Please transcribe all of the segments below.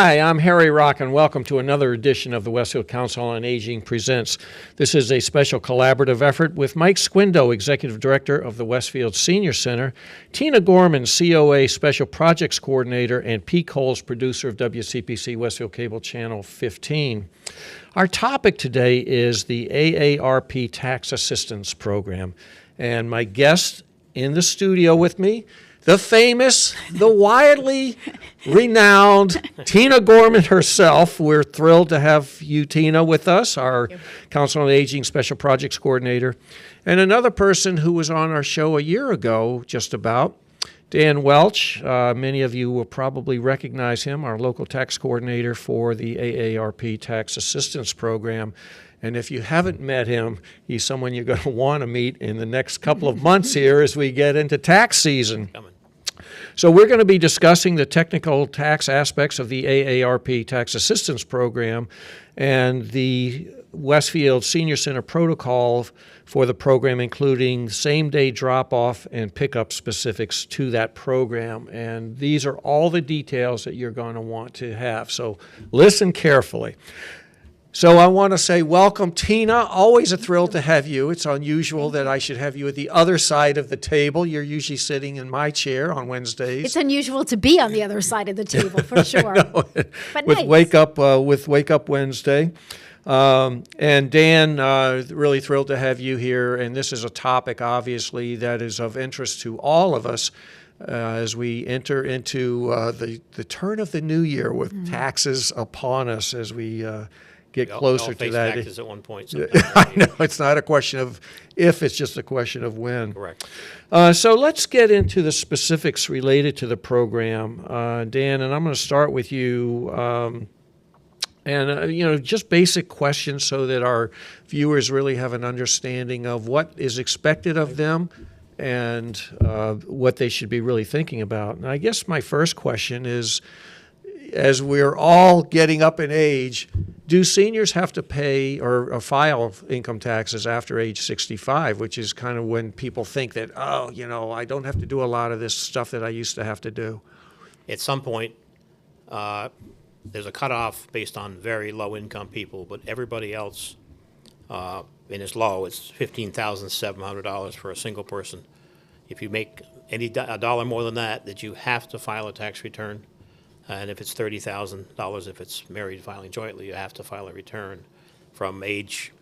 Hi, I'm Harry Rock, and welcome to another edition of the Westfield Council on Aging Presents. This is a special collaborative effort with Mike Squindo, Executive Director of the Westfield Senior Center, Tina Gorman, COA Special Projects Coordinator, and Pete Coles, producer of WCPC Westfield Cable Channel 15. Our topic today is the AARP Tax Assistance Program, and my guest in the studio with me, the famous, the widely renowned Tina Gorman herself. We're thrilled to have you, Tina, with us, our Council on Aging Special Projects Coordinator. And another person who was on our show a year ago, just about, Dan Welch. Many of you will probably recognize him, our local tax coordinator for the AARP Tax Assistance Program. And if you haven't met him, he's someone you're going to want to meet in the next couple of months here as we get into tax season. So we're going to be discussing the technical tax aspects of the AARP Tax Assistance Program and the Westfield Senior Center protocol for the program, including same-day drop-off and pickup specifics to that program. And these are all the details that you're going to want to have. So listen carefully. So I want to say welcome, Tina. Always a thrill to have you. It's unusual that I should have you at the other side of the table. You're usually sitting in my chair on Wednesdays. It's unusual to be on the other side of the table, for sure. But with nice. Wake Up Wednesday. And Dan, really thrilled to have you here. And this is a topic, obviously, that is of interest to all of us as we enter into the turn of the new year with taxes upon us as we get closer to that. Taxes at one point. I know, it's not a question of if, it's just a question of when. Correct. So let's get into the specifics related to the program. Dan, and I'm going to start with you. Just basic questions so that our viewers really have an understanding of what is expected of them and what they should be really thinking about. And I guess my first question is, as we're all getting up in age, do seniors have to pay or file income taxes after age 65, which is kind of when people think that, I don't have to do a lot of this stuff that I used to have to do? At some point, there's a cutoff based on very low income people, but everybody else, and it's low, it's $15,700 for a single person. If you make a dollar more than that you have to file a tax return. And if it's $30,000, if it's married filing jointly, you have to file a return from age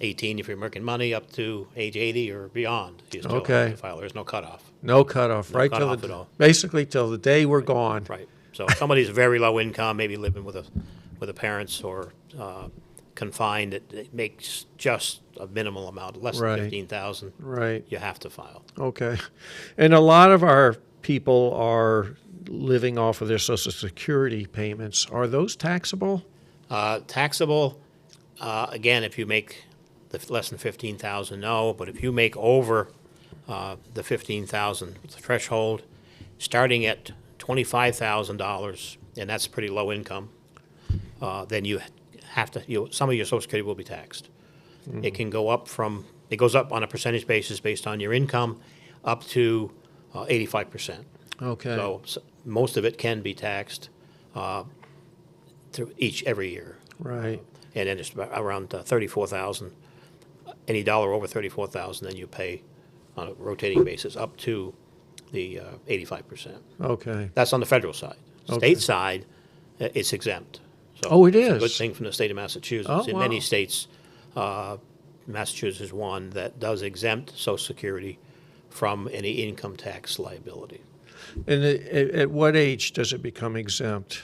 18 if you're making money up to age 80 or beyond. You still have to file. There's no cutoff. No cutoff, no right? Cutoff at all. Basically till the day we're gone. Right. So if somebody's very low income, maybe living with the parents or confined, it makes just a minimal amount, less than $15,000. Right. You have to file. Okay. And a lot of our people are living off of their Social Security payments. Are those taxable? Taxable, again, if you make less than $15,000, no. But if you make over the $15,000 threshold, starting at $25,000, and that's pretty low income, then you have to. Some of your Social Security will be taxed. Mm-hmm. It goes up on a percentage basis based on your income, up to 85%. Okay. So most of it can be taxed every year. Right. And then it's around $34,000. Any dollar over $34,000, then you pay on a rotating basis up to the 85%. Okay. That's on the federal side. State side, it's exempt. So it's is. a good thing from the state of Massachusetts. In many states, Massachusetts is one that does exempt Social Security from any income tax liability. And at what age does it become exempt?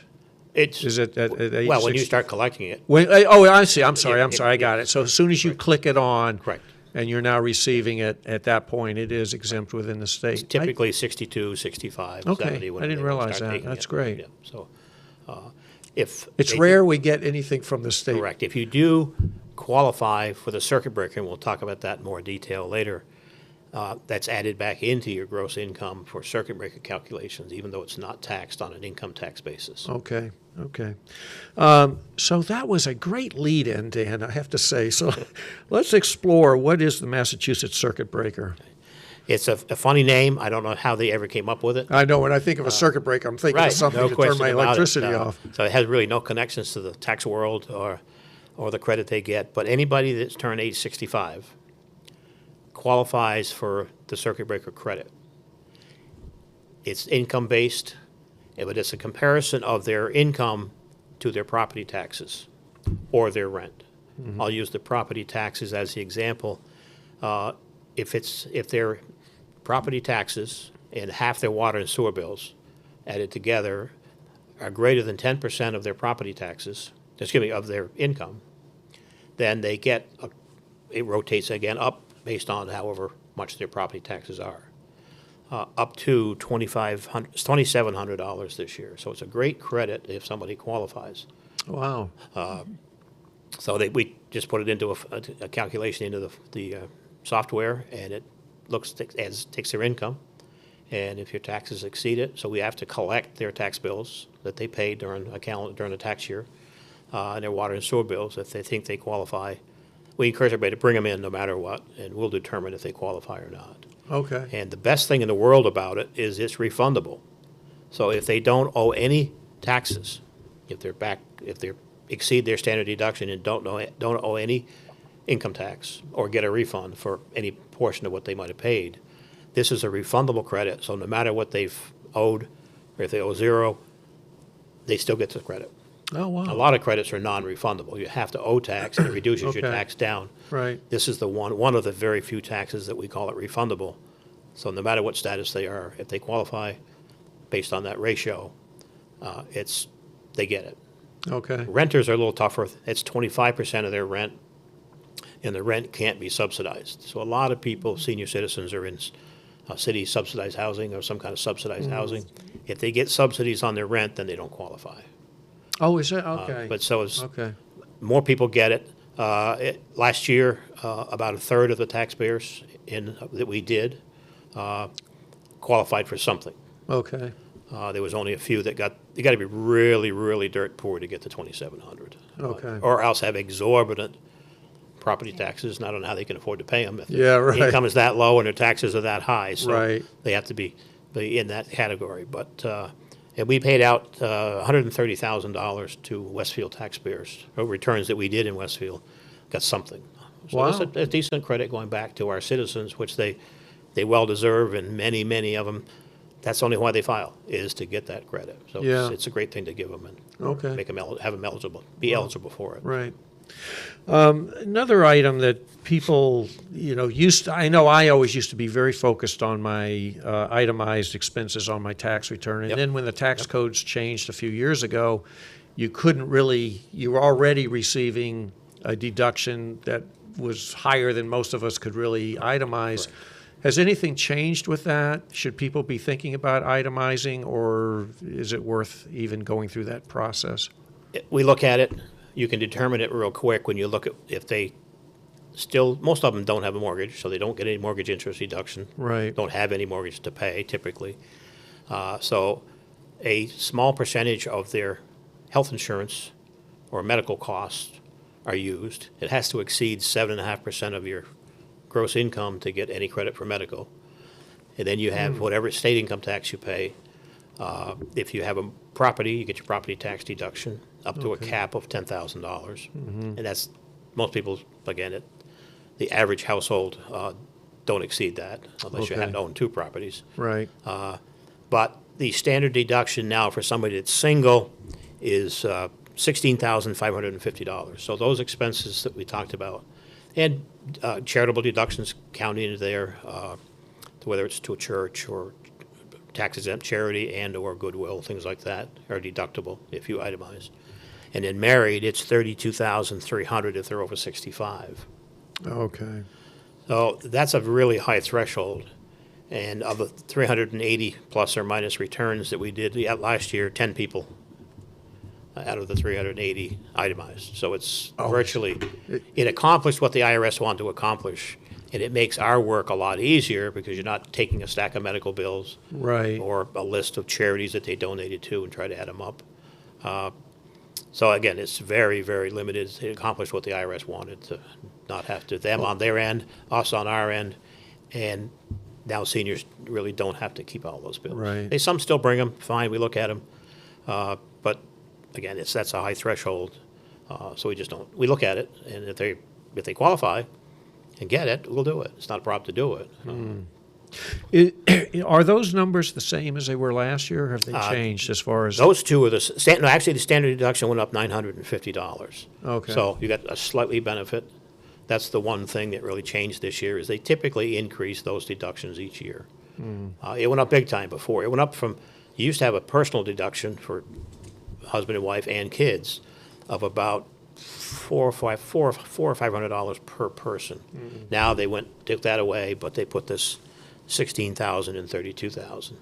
Is it at age 60? When you start collecting it. I see. I'm sorry. I got it. So as soon as you click it on, correct, and you're now receiving it at that point, it is exempt within the state. It's typically 62, 65, okay. 70. I didn't realize that. That's great. Yeah. So if it's rare we get anything from the state. Correct. If you do qualify for the circuit breaker, and we'll talk about that in more detail later, that's added back into your gross income for circuit breaker calculations, even though it's not taxed on an income tax basis. Okay. So that was a great lead-in, Dan, I have to say. So let's explore what is the Massachusetts circuit breaker. It's a funny name. I don't know how they ever came up with it. I know when I think of a circuit breaker, I'm thinking of Right, something no to turn question my about it. electricity off. So it has really no connections to the tax world or the credit they get. But anybody that's turned age 65 qualifies for the circuit breaker credit. It's income-based, but it's a comparison of their income to their property taxes or their rent. I'll use the property taxes as the example. If their property taxes and half their water and sewer bills added together are greater than 10% of their property taxes, of their income, then they get, it rotates again up based on however much their property taxes are, up to $2,700 this year. So it's a great credit if somebody qualifies. Wow. So we just put it into a calculation into the software, and it takes their income, and if your taxes exceed it, so we have to collect their tax bills that they paid during the tax year, and their water and sewer bills. If they think they qualify, we encourage everybody to bring them in no matter what, and we'll determine if they qualify or not. Okay. And the best thing in the world about it is it's refundable. So if they don't owe any taxes, if they exceed their standard deduction and don't owe any income tax or get a refund for any portion of what they might have paid, this is a refundable credit. So no matter what they've owed, or if they owe zero, they still get the credit. Oh, wow. A lot of credits are non-refundable. You have to owe tax, and it reduces your Okay. tax down. Right. This is the one of the very few taxes that we call it refundable. So no matter what status they are, if they qualify based on that ratio, they get it. Okay. Renters are a little tougher. It's 25% of their rent, and the rent can't be subsidized. So a lot of people, senior citizens, are in city subsidized housing or some kind of subsidized housing. If they get subsidies on their rent, then they don't qualify. Oh, is it? Okay. But so it's Okay. more people get it. Last year, about a third of the taxpayers that we did qualified for something. Okay. There was only a few that you got to be really, really dirt poor to get to 2,700. Okay. Or else have exorbitant property taxes, and I don't know how they can afford to pay them. If Yeah, the right. income is that low and their taxes are that high, so Right. they have to be in that category. But and we paid out $130,000 to Westfield taxpayers, or returns that we did in Westfield, got something. So Wow. it's a decent credit going back to our citizens, which they well deserve, and many of them, that's only why they file, is to get that credit. So Yeah. it's a great thing to give them and Okay. make them have them eligible, be eligible for it. Right. Another item that people, I know I always used to be very focused on my itemized expenses on my tax return. And Yep. then when the tax codes changed a few years ago, you were already receiving a deduction that was higher than most of us could really itemize. Correct. Has anything changed with that? Should people be thinking about itemizing, or is it worth even going through that process? We look at it, you can determine it real quick when you look at if they most of them don't have a mortgage, so they don't get any mortgage interest deduction. Right. Don't have any mortgage to pay typically. So a small percentage of their health insurance or medical costs are used. It has to exceed 7.5% of your gross income to get any credit for medical. And then you have whatever state income tax you pay. If you have a property, you get your property tax deduction up to a cap of $10,000. And that's, most people, again, the average household don't exceed that unless you Okay. happen to own two properties. Right. But the standard deduction now for somebody that's single is $16,550. So those expenses that we talked about, and charitable deductions counting into there, whether it's to a church or tax-exempt charity and or goodwill, things like that are deductible if you itemize. And then married, it's $32,300 if they're over 65. Okay. So that's a really high threshold. And of the 380 plus or minus returns that we did last year, 10 people out of the 380 itemized. So it's virtually, it accomplished what the IRS wanted to accomplish. And it makes our work a lot easier because you're not taking a stack of medical bills Right. or a list of charities that they donated to and try to add them up. So again, it's very, very limited. It accomplished what the IRS wanted, to not have to, them on their end, us on our end, and now seniors really don't have to keep all those bills. Right. Some still bring them, fine, we look at them. But again, that's a high threshold, so we just don't, we look at it, and if they qualify and get it, we'll do it. It's not a problem to do it. Are those numbers the same as they were last year, or have they changed as far as? Those two are no, actually, the standard deduction went up $950. Okay. So you got a slightly benefit. That's the one thing that really changed this year, is they typically increase those deductions each year. It went up big time before. It went up from, you used to have a personal deduction for husband and wife and kids of about $400 or $500 per person. Now they took that away, but they put this $16,000 and $32,000.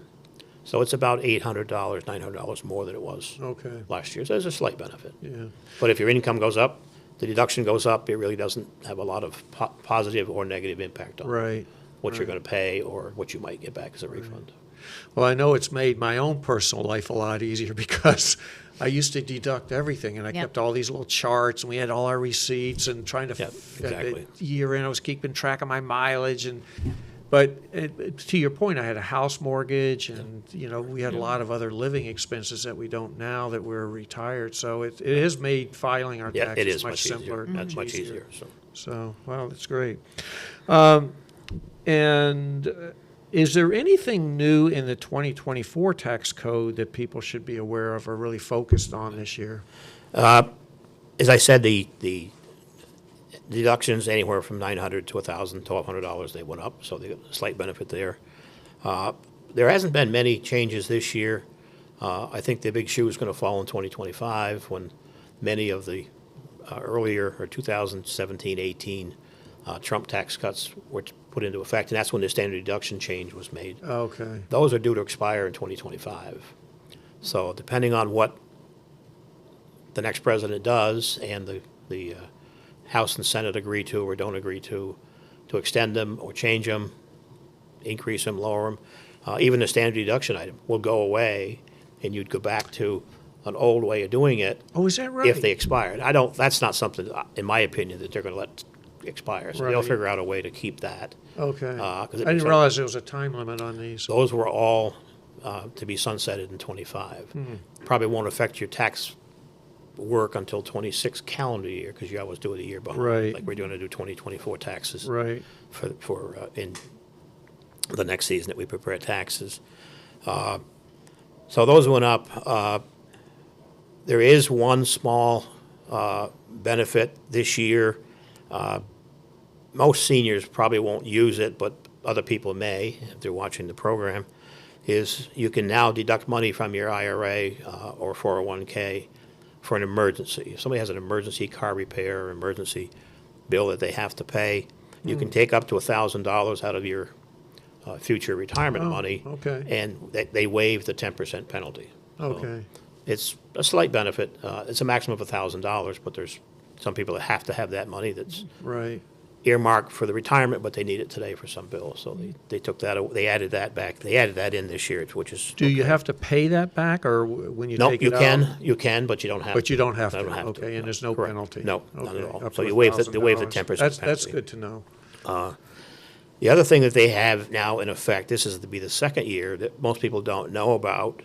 So it's about $800, $900 more than it was Okay. last year. So there's a slight benefit. Yeah. But if your income goes up, the deduction goes up, it really doesn't have a lot of positive or negative impact on Right. what you're going to pay or what you might get back as a refund. Well, I know it's made my own personal life a lot easier because I used to deduct everything, and I Yep. kept all these little charts, and we had all our receipts, and trying to Yep, exactly. year in, I was keeping track of my mileage, but to your point, I had a house mortgage, and we had a lot of other living expenses that we don't now that we're retired. So it has made filing our Yeah, taxes it is much much simpler, easier. That's much easier. So, wow, that's great. And is there anything new in the 2024 tax code that people should be aware of or really focused on this year? As I said, the deductions anywhere from $900 to $1,000, $1,200, they went up, so they got a slight benefit there. There hasn't been many changes this year. I think the big shoe is going to fall in 2025 when many of the earlier, or 2017, 18 Trump tax cuts were put into effect, and that's when the standard deduction change was made. Okay. Those are due to expire in 2025. So depending on what the next president does and the House and Senate agree to or don't agree to extend them or change them, increase them, lower them, even the standard deduction item will go away, and you'd go back to an old way of doing it Oh, is that right? if they expired. That's not something, in my opinion, that they're going to let expire. So they'll Right. figure out a way to keep that. Okay. 'Cause I didn't realize there was a time limit on these. Those were all to be sunsetted in 25. Probably won't affect your tax work until 26 calendar year, because you always do it a year behind. Right. Like we're going to do 2024 taxes Right. for in the next season that we prepare taxes. So those went up. There is one small benefit this year. Most seniors probably won't use it, but other people may, if they're watching the program, is you can now deduct money from your IRA or 401k for an emergency. If somebody has an emergency car repair or emergency bill that they have to pay, you can take up to $1,000 out of your future retirement money, okay. and they waive the 10% penalty. So Okay. it's a slight benefit. It's a maximum of $1,000, but there's some people that have to have that money that's Right. earmarked for the retirement, but they need it today for some bills. So they took that, they added that back. They added that in this year, which is. Do you have to pay that back, or when you No, take you it out? can, but you don't have to. But you don't have to. Don't have to, Okay, and there's no Correct. penalty. No, not Okay, at all. up So to you waive the $1,000. 10% That's penalty. good to know. The other thing that they have now in effect, this is to be the second year that most people don't know about.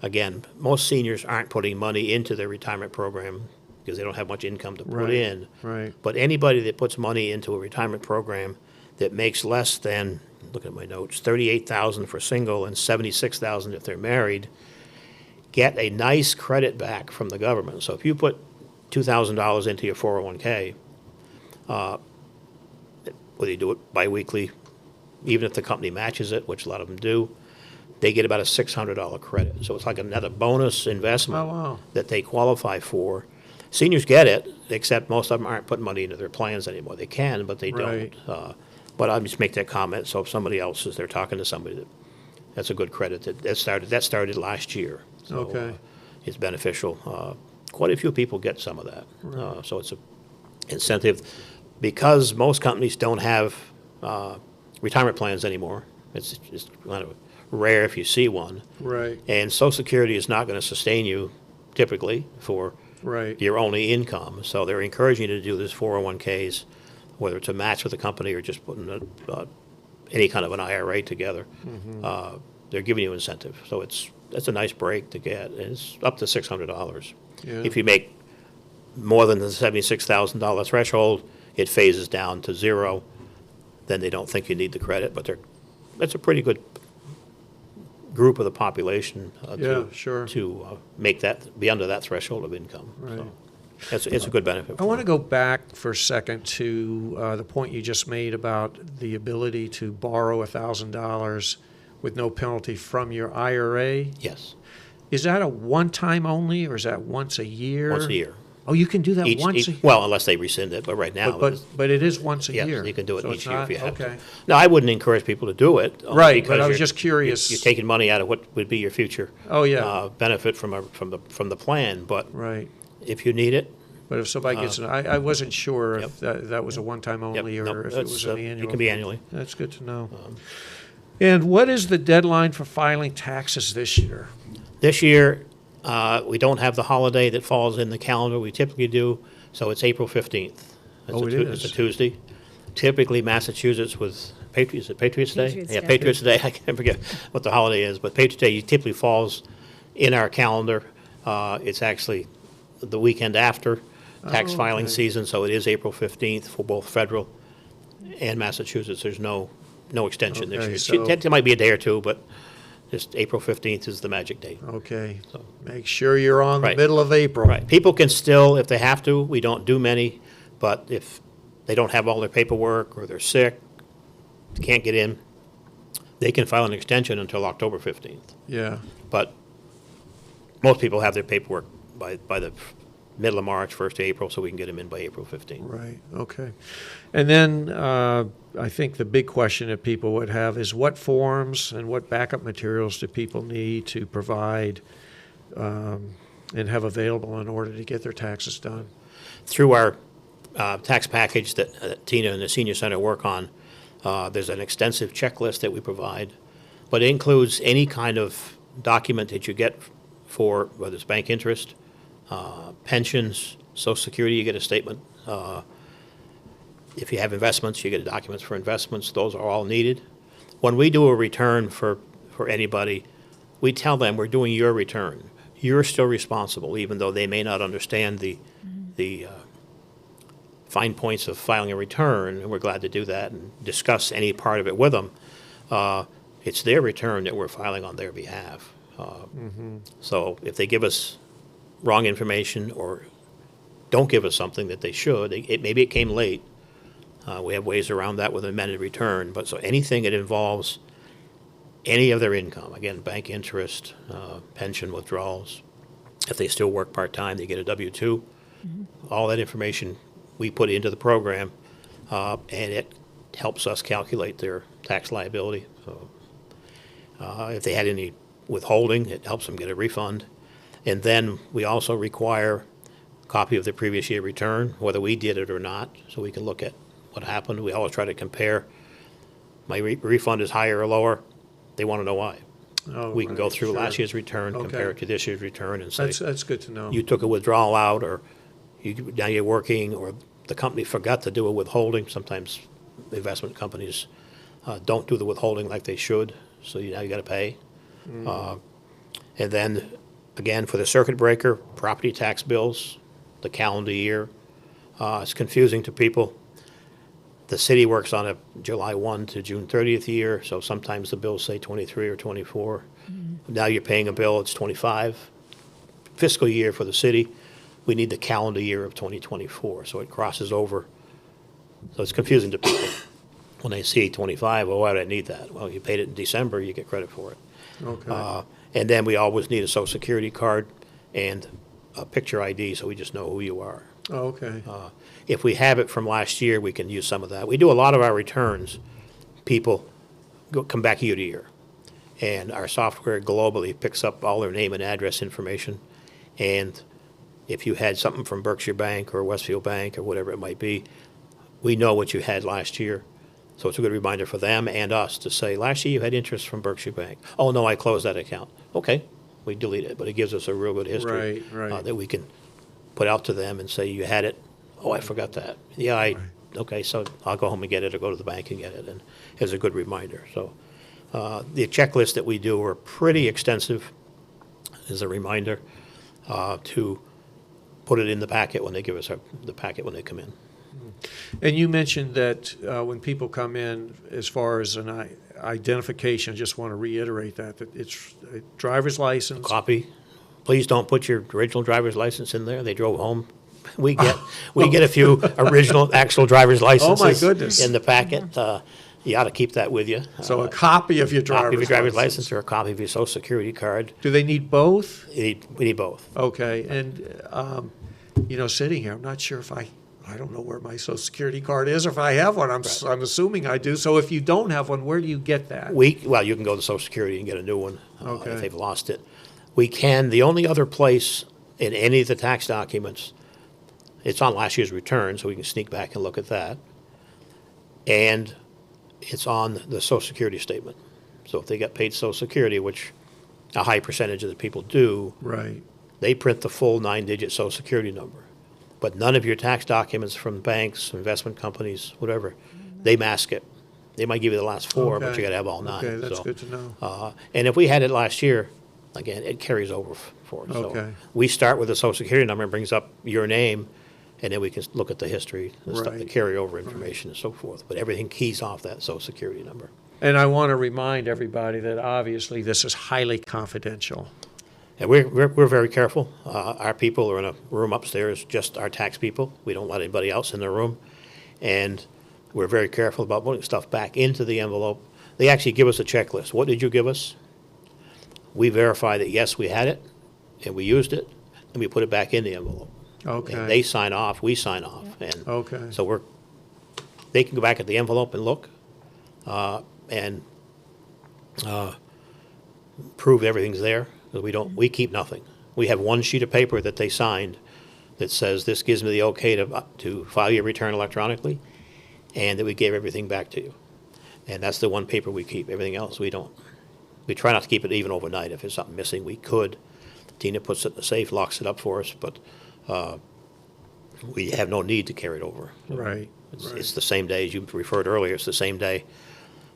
Again, most seniors aren't putting money into their retirement program because they don't have much income to put Right, in. right. But anybody that puts money into a retirement program that makes less than, look at my notes, 38,000 for single and 76,000 if they're married, get a nice credit back from the government. So if you put $2,000 into your 401k, whether you do it biweekly, even if the company matches it, which a lot of them do, they get about a $600 credit. So it's like another bonus investment Oh, wow. that they qualify for. Seniors get it, except most of them aren't putting money into their plans anymore. They can, but they Right. don't. But I'll just make that comment, so if somebody else is there talking to somebody, that's a good credit. That started last year. So, Okay. it's beneficial. Quite a few people get some of that. So it's a incentive. Because most companies don't have retirement plans anymore, it's kind of rare if you see one. Right. And Social Security is not going to sustain you typically for Right. your only income. So they're encouraging you to do this 401ks, whether it's a match with the company or just putting any kind of an IRA together, they're giving you incentive. So that's a nice break to get. And it's up to $600. Yeah. If you make more than the $76,000 threshold, it phases down to zero. Then they don't think you need the credit, but that's a pretty good group of the population Yeah, sure. to make that be under that threshold of income. Right. So it's a good benefit. I want to go back for a second to the point you just made about the ability to borrow $1,000 with no penalty from your IRA. Yes, Is that a one-time only, or is that once a year? once a year. Oh, you can do that once a year? Well, unless they rescind it, but right now, But it is once a year? yes, you can do it So each it's year if not- you have okay. to. Now, I wouldn't encourage people to do it. only Right, but because I was you're- just curious. You're taking money out of what would be your future. Oh, yeah. Benefit from the plan, but Right. if you need it, But if somebody gets, I wasn't sure if that was a one-time yep, only no, or if it that's, was an annual. it can be thing. annually. That's good to know. And what is the deadline for filing taxes this year? This year, we don't have the holiday that falls in the calendar we typically do, so it's April 15th. Oh, it It's a is. Tuesday. Typically, Massachusetts with Patriots, is it Patriots Day? Patriots Yeah, Day. Patriots Day, I can't forget what the holiday is, but Patriots Day typically falls in our calendar. It's actually the weekend after tax filing okay. season, so it is April 15th for both federal and Massachusetts. There's no extension this Okay, year. so- There might be a day or two, but just April 15th is the magic date. Okay, make sure you're on the Right. middle of April. Right. People can still, if they have to, we don't do many, but if they don't have all their paperwork or they're sick, can't get in, they can file an extension until October 15th. Yeah, But most people have their paperwork by the middle of March, 1st of April, so we can get them in by April 15th. right, okay. And then I think the big question that people would have is what forms and what backup materials do people need to provide and have available in order to get their taxes done? Through our tax package that Tina and the Senior Center work on, there's an extensive checklist that we provide, but it includes any kind of document that you get for, whether it's bank interest, pensions, Social Security, you get a statement. If you have investments, you get documents for investments. Those are all needed. When we do a return for anybody, we tell them we're doing your return. You're still responsible, even though they may not understand the fine points of filing a return, and we're glad to do that and discuss any part of it with them. It's their return that we're filing on their behalf. So if they give us wrong information or don't give us something that they should, maybe it came late, we have ways around that with an amended return. But so anything that involves any of their income, again, bank interest, pension withdrawals, if they still work part-time, they get a W-2. All that information we put into the program, and it helps us calculate their tax liability. So, if they had any withholding, it helps them get a refund. And then we also require a copy of the previous year return, whether we did it or not, so we can look at what happened. We always try to compare. My refund is higher or lower. They want to know why. Oh, We can go right, through sure. last year's return, compare Okay. it to this year's return, and say, That's good to know. you took a withdrawal out, or now you're working, or the company forgot to do a withholding. Sometimes investment companies don't do the withholding like they should, so now you got to pay. And then, again, for the circuit breaker, property tax bills, the calendar year. It's confusing to people. The city works on a July 1 to June 30th year, so sometimes the bills say 23 or 24. Now you're paying a bill, it's 25. Fiscal year for the city, we need the calendar year of 2024, so it crosses over. So it's confusing to people. When they see 25, well, why do I need that? Well, you paid it in December, you get credit for it. Okay, And then we always need a social security card and a picture ID, so we just know who you are. okay, If we have it from last year, we can use some of that. We do a lot of our returns, people come back year to year. And our software globally picks up all their name and address information. And if you had something from Berkshire Bank or Westfield Bank or whatever it might be, we know what you had last year. So it's a good reminder for them and us to say, last year you had interest from Berkshire Bank. Oh, no, I closed that account. Okay, we delete it, but it gives us a real good history Right, right. that we can put out to them and say, you had it. Oh, I forgot that. Yeah, I okay, so I'll go home and get it or go to the bank and get it, and as a good reminder. So the checklists that we do are pretty extensive as a reminder to put it in the packet when they give us the packet when they come in. And you mentioned that when people come in, as far as an identification, I just want to reiterate that it's a driver's license. Copy. Please don't put your original driver's license in there. They drove home. We get a few original actual driver's licenses. Oh my goodness. In the packet. You ought to keep that with you. So a copy of your driver's license or a copy of your Social Security card. Do they need both? We need both. Okay, and sitting here, I'm not sure if I don't know where my Social Security card is, or if I have one. I'm assuming I do. So if you don't have one, where do you get that? Well, you can go to Social Security and get a new one Okay. if they've lost it. We can. The only other place in any of the tax documents, it's on last year's return, so we can sneak back and look at that. And it's on the Social Security statement. So if they got paid Social Security, which a high percentage of the people do, Right. they print the full 9-digit Social Security number. But none of your tax documents from banks, investment companies, whatever, they mask it. They might give you the last 4, but Okay. you got to have all 9. Okay, that's So, good to know. and if we had it last year, again, it carries over for us. Okay. So we start with the Social Security number and brings up your name, and then we can look at the history, the stuff, the Right. carryover information and so forth. But everything keys off that Social Security number. And I want to remind everybody that obviously this is highly confidential. And we're very careful. Our people are in a room upstairs, just our tax people. We don't let anybody else in the room. And we're very careful about putting stuff back into the envelope. They actually give us a checklist. What did you give us? We verify that, yes, we had it, and we used it, and we put it back in the envelope. Okay. And they sign off, we sign off. And Okay. so they can go back at the envelope and look and prove everything's there. 'Cause we keep nothing. We have one sheet of paper that they signed that says this gives me the okay to file your return electronically, and that we gave everything back to you. And that's the one paper we keep. Everything else we don't. We try not to keep it even overnight. If there's something missing, we could. Tina puts it in the safe, locks it up for us, but we have no need to carry it over. Right. It's the same day, as you referred earlier, it's the same day.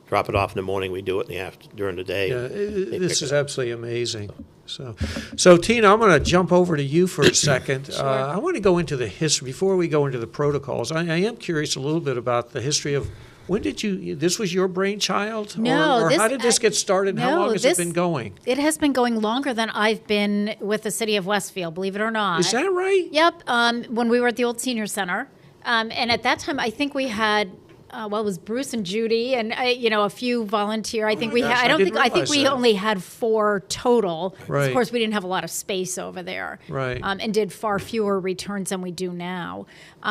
Drop it off in the morning, we do it during the day. Yeah, They this pick is it up. absolutely amazing. So Tina, I'm going to jump over to you for a second. I want to go into the history before we go into the protocols. I am curious a little bit about the history of when did this was your brainchild? No, or how did this get started? And how long has it been going? It has been going longer than I've been with the city of Westfield, believe it or not. Is that right? Yep. When we were at the old senior center. And at that time, I think we had, it was Bruce and Judy and, a few volunteer. I think we gosh, had, I didn't I think realize we that. only had 4 total. Right. Of course, we didn't have a lot of space over there. Right. And did far fewer returns than we do now.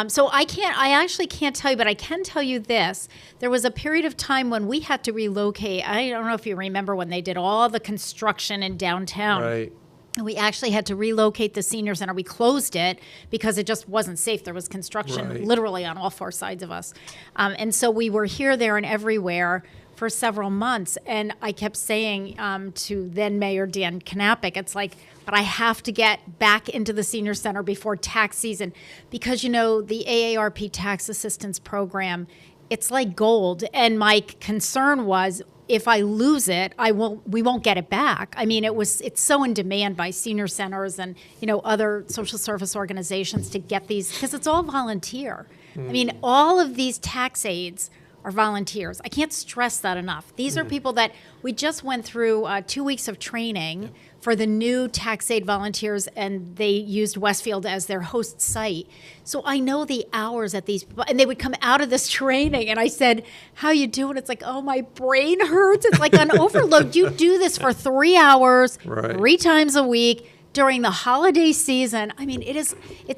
So I actually can't tell you, but I can tell you this. There was a period of time when we had to relocate. I don't know if you remember when they did all the construction in downtown. Right. And we actually had to relocate the senior center. We closed it because it just wasn't safe. There was construction Right. literally on all 4 sides of us. And so we were here, there, and everywhere for several months. And I kept saying to then Mayor Dan Knappich, it's like, but I have to get back into the senior center before tax season because, the AARP tax assistance program, it's like gold. And my concern was, if I lose it, we won't get it back. I mean, it's so in demand by senior centers and, other social service organizations to get these, because it's all volunteer. I mean, all of these tax aides are volunteers. I can't stress that enough. These are people that we just went through 2 weeks of training for the new tax aid volunteers, and they used Westfield as their host site. So I know the hours that these people, and they would come out of this training, and I said, how you doing? It's like, oh, my brain hurts. It's like on overload. You do this for 3 hours, Right. 3 times a week during the holiday season. I mean, it's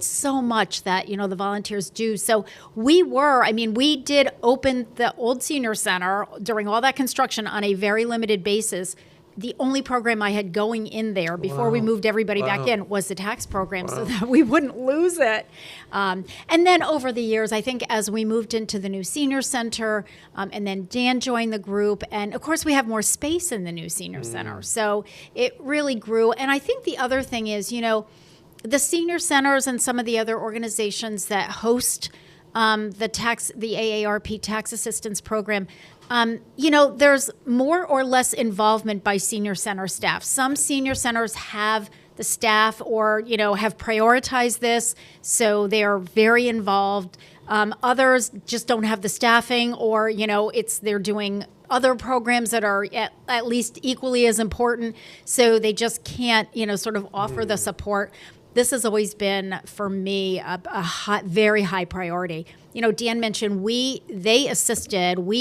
so much that, the volunteers do. So we did open the old senior center during all that construction on a very limited basis. The only program I had going in there before we moved everybody back in was the tax program so that we wouldn't lose it. And then over the years, I think as we moved into the new senior center, and then Dan joined the group, and of course we have more space in the new senior center. So it really grew. And I think the other thing is, the senior centers and some of the other organizations that host the AARP tax assistance program, there's more or less involvement by senior center staff. Some senior centers have the staff or, have prioritized this, so they are very involved. Others just don't have the staffing or, they're doing other programs that are at least equally as important, so they just can't, sort of offer the support. This has always been, for me, a very high priority. Dan mentioned we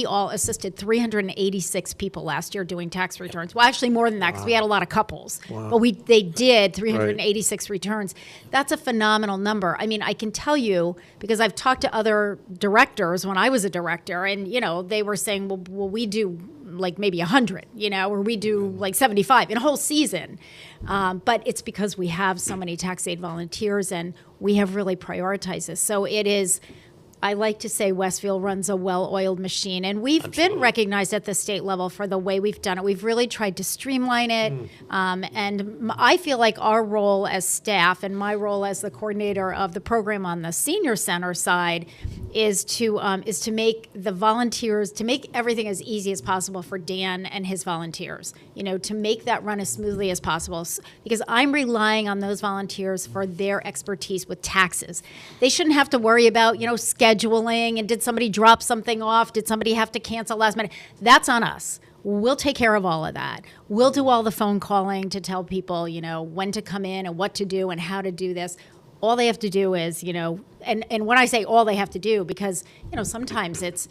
all assisted 386 people last year doing tax returns. Well, actually more than that because we had a lot of couples. Wow. But they did 386 returns. That's a phenomenal number. I mean, I can tell you because I've talked to other directors when I was a director, and they were saying, well, we do like maybe 100, or we do like 75 in a whole season. But it's because we have so many tax aid volunteers and we have really prioritized this. So it is, I like to say Westfield runs a well-oiled machine, and we've been recognized at the state level for the way we've done it. We've really tried to streamline it, and I feel like our role as staff and my role as the coordinator of the program on the senior center side is to make the volunteers, to make everything as easy as possible for Dan and his volunteers, to make that run as smoothly as possible, because I'm relying on those volunteers for their expertise with taxes. They shouldn't have to worry about, scheduling and did somebody drop something off? Did somebody have to cancel last minute? That's on us. We'll take care of all of that. We'll do all the phone calling to tell people, when to come in and what to do and how to do this. All they have to do is, and when I say all they have to do, because, sometimes it's,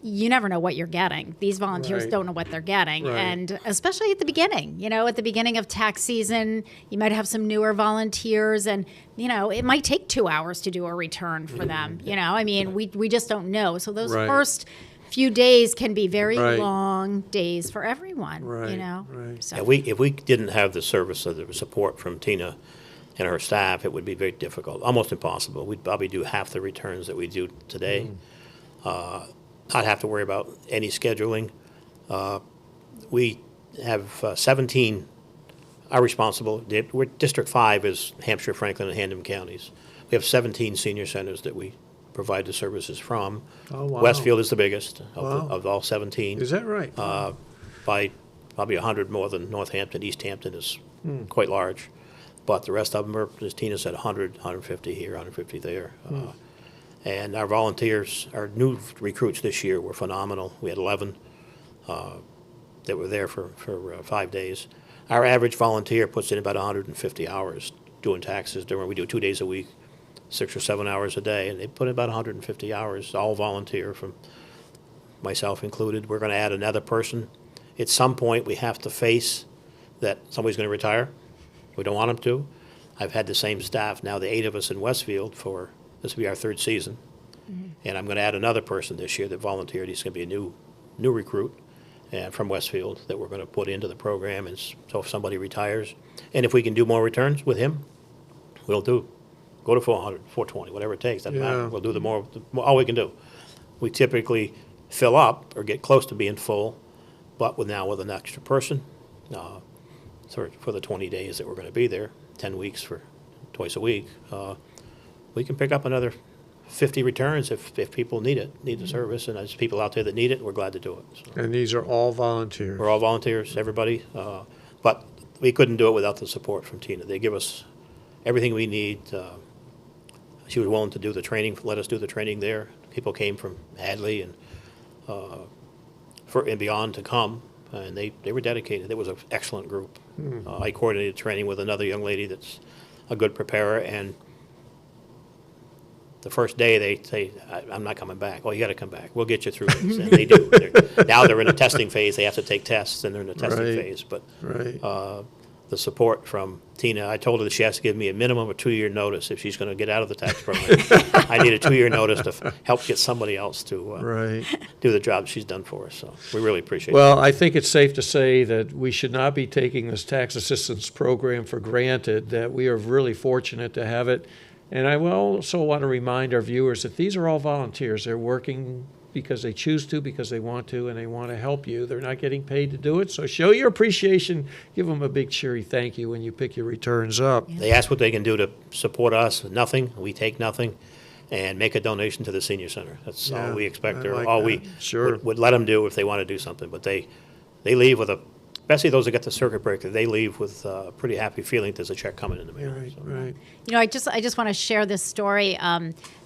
you never know what you're getting. These volunteers don't know what they're getting. Right. And especially at the beginning, at the beginning of tax season, you might have some newer volunteers and, it might take 2 hours to do a return for them. We just don't know. So those first few days can be very long days for everyone, So. Yeah, if we didn't have the service or the support from Tina and her staff, it would be very difficult, almost impossible. We'd probably do half the returns that we do today. Not have to worry about any scheduling. We have 17 are responsible. District 5 is Hampshire, Franklin, and Hannum counties. We have 17 senior centers that we provide the services from. Oh, wow. Westfield is the biggest of all 17. Is that right? By probably 100 more than Northampton. East Hampton is quite large. But the rest of them are, as Tina said, 100, 150 here, 150 there. And our volunteers, our new recruits this year were phenomenal. We had 11 that were there for 5 days. Our average volunteer puts in about 150 hours doing taxes. We do 2 days a week, 6 or 7 hours a day, and they put in about 150 hours, all volunteer, from myself included. We're going to add another person. At some point, we have to face that somebody's going to retire. We don't want them to. I've had the same staff now, the 8 of us in Westfield, for this will be our 3rd season. And I'm going to add another person this year that volunteered. He's going to be a new recruit from Westfield that we're going to put into the program. And so if somebody retires, and if we can do more returns with him, we'll go to 400, 420, whatever it takes. Doesn't matter. We'll do all we can do. We typically fill up or get close to being full, but with an extra person. For the 20 days that we're going to be there, 10 weeks for twice a week, we can pick up another 50 returns if people need the service, and there's people out there that need it, we're glad to do it. So. And these are all volunteers? We're all volunteers, everybody, but we couldn't do it without the support from Tina. They give us everything we need. She was willing to do the training, let us do the training there. People came from Hadley and beyond to come. And they were dedicated. It was an excellent group. I coordinated training with another young lady that's a good preparer, and the first day they say, I'm not coming back. Well, you got to come back. We'll get you through this. And they do. Now they're in a testing phase. They have to take tests, and they're in a testing phase. But the support from Tina, I told her that she has to give me a minimum of 2-year notice if she's going to get out of the tax program. I need a 2-year notice to help get somebody else to do the job she's done for us. So we really appreciate it. Well, I think it's safe to say that we should not be taking this tax assistance program for granted, that we are really fortunate to have it. And I will also want to remind our viewers that these are all volunteers. They're working because they choose to, because they want to, and they want to help you. They're not getting paid to do it. So show your appreciation. Give them a big cheery thank you when you pick your returns up. They ask what they can do to support us. Nothing. We take nothing. and make a donation to the senior center. That's Yeah, all we expect, I or like all that. we Sure. would let them do if they want to do something. But they leave with especially those that get the circuit breaker, they leave with a pretty happy feeling there's a check coming in the mail. Right, So. right. You know, I just want to share this story.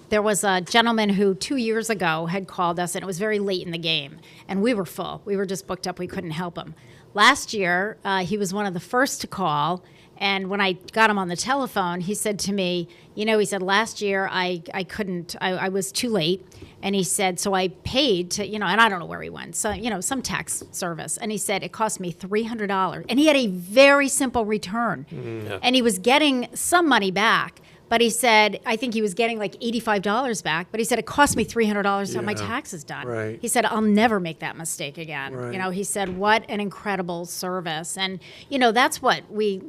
There was a gentleman who 2 years ago had called us, and it was very late in the game, and we were full. We were just booked up. We couldn't help him. Last year, he was one of the first to call, and when I got him on the telephone, he said to me, you know, he said, last year I couldn't, I was too late. And he said, so I paid to, you know, and I don't know where he went. So, you know, some tax service. And he said, it cost me $300. And he had a very simple return. Yeah. And he was getting some money back. But he said, I think he was getting like $85 back. But he said, it cost me $300 to have my Yeah. taxes done. Right. He said, I'll never make that mistake again. Right. You know, he said, what an incredible service. And, you know, that's what we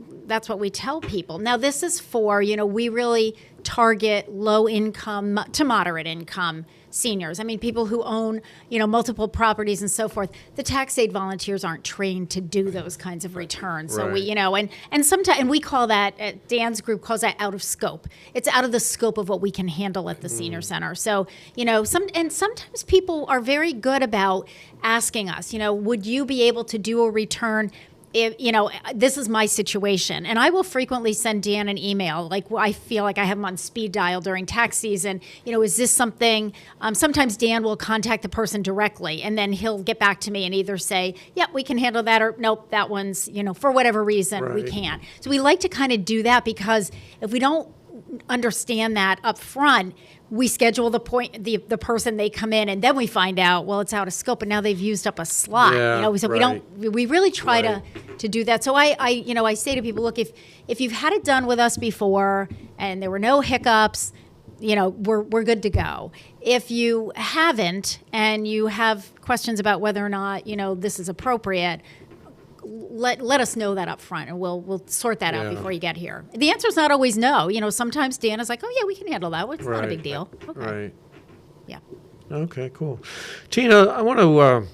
tell people. Now, this is for, you know, we really target low income to moderate income seniors. I mean, people who own, you know, multiple properties and so forth. The tax aid volunteers aren't trained to do those kinds of returns. So we, Right. you know, and sometimes, and we call that, Dan's group calls that out of scope. It's out of the scope of what we can handle at the senior center. So, you know, sometimes people are very good about asking us, you know, would you be able to do a return if, you know, this is my situation. And I will frequently send Dan an email, like I feel like I have him on speed dial during tax season. You know, is this something, sometimes Dan will contact the person directly, and then he'll get back to me and either say, yeah, we can handle that, or nope, that one's, you know, for whatever reason, we Right. can't. So we like to kind of do that, because if we don't understand that up front, we schedule the person, they come in, and then we find out, well, it's out of scope, and now they've used up a slot. Yeah, you know, so right. we really try Right. to do that. So I say to people, look, if you've had it done with us before and there were no hiccups, you know, we're good to go. If you haven't and you have questions about whether or not, you know, this is appropriate, let us know that up front, and we'll sort that Yeah. out before you get here. The answer is not always no. You know, sometimes Dan is like, oh yeah, we can handle that. It's not a Right. big deal. Okay. Right. Yeah. Okay, cool. Tina, I want to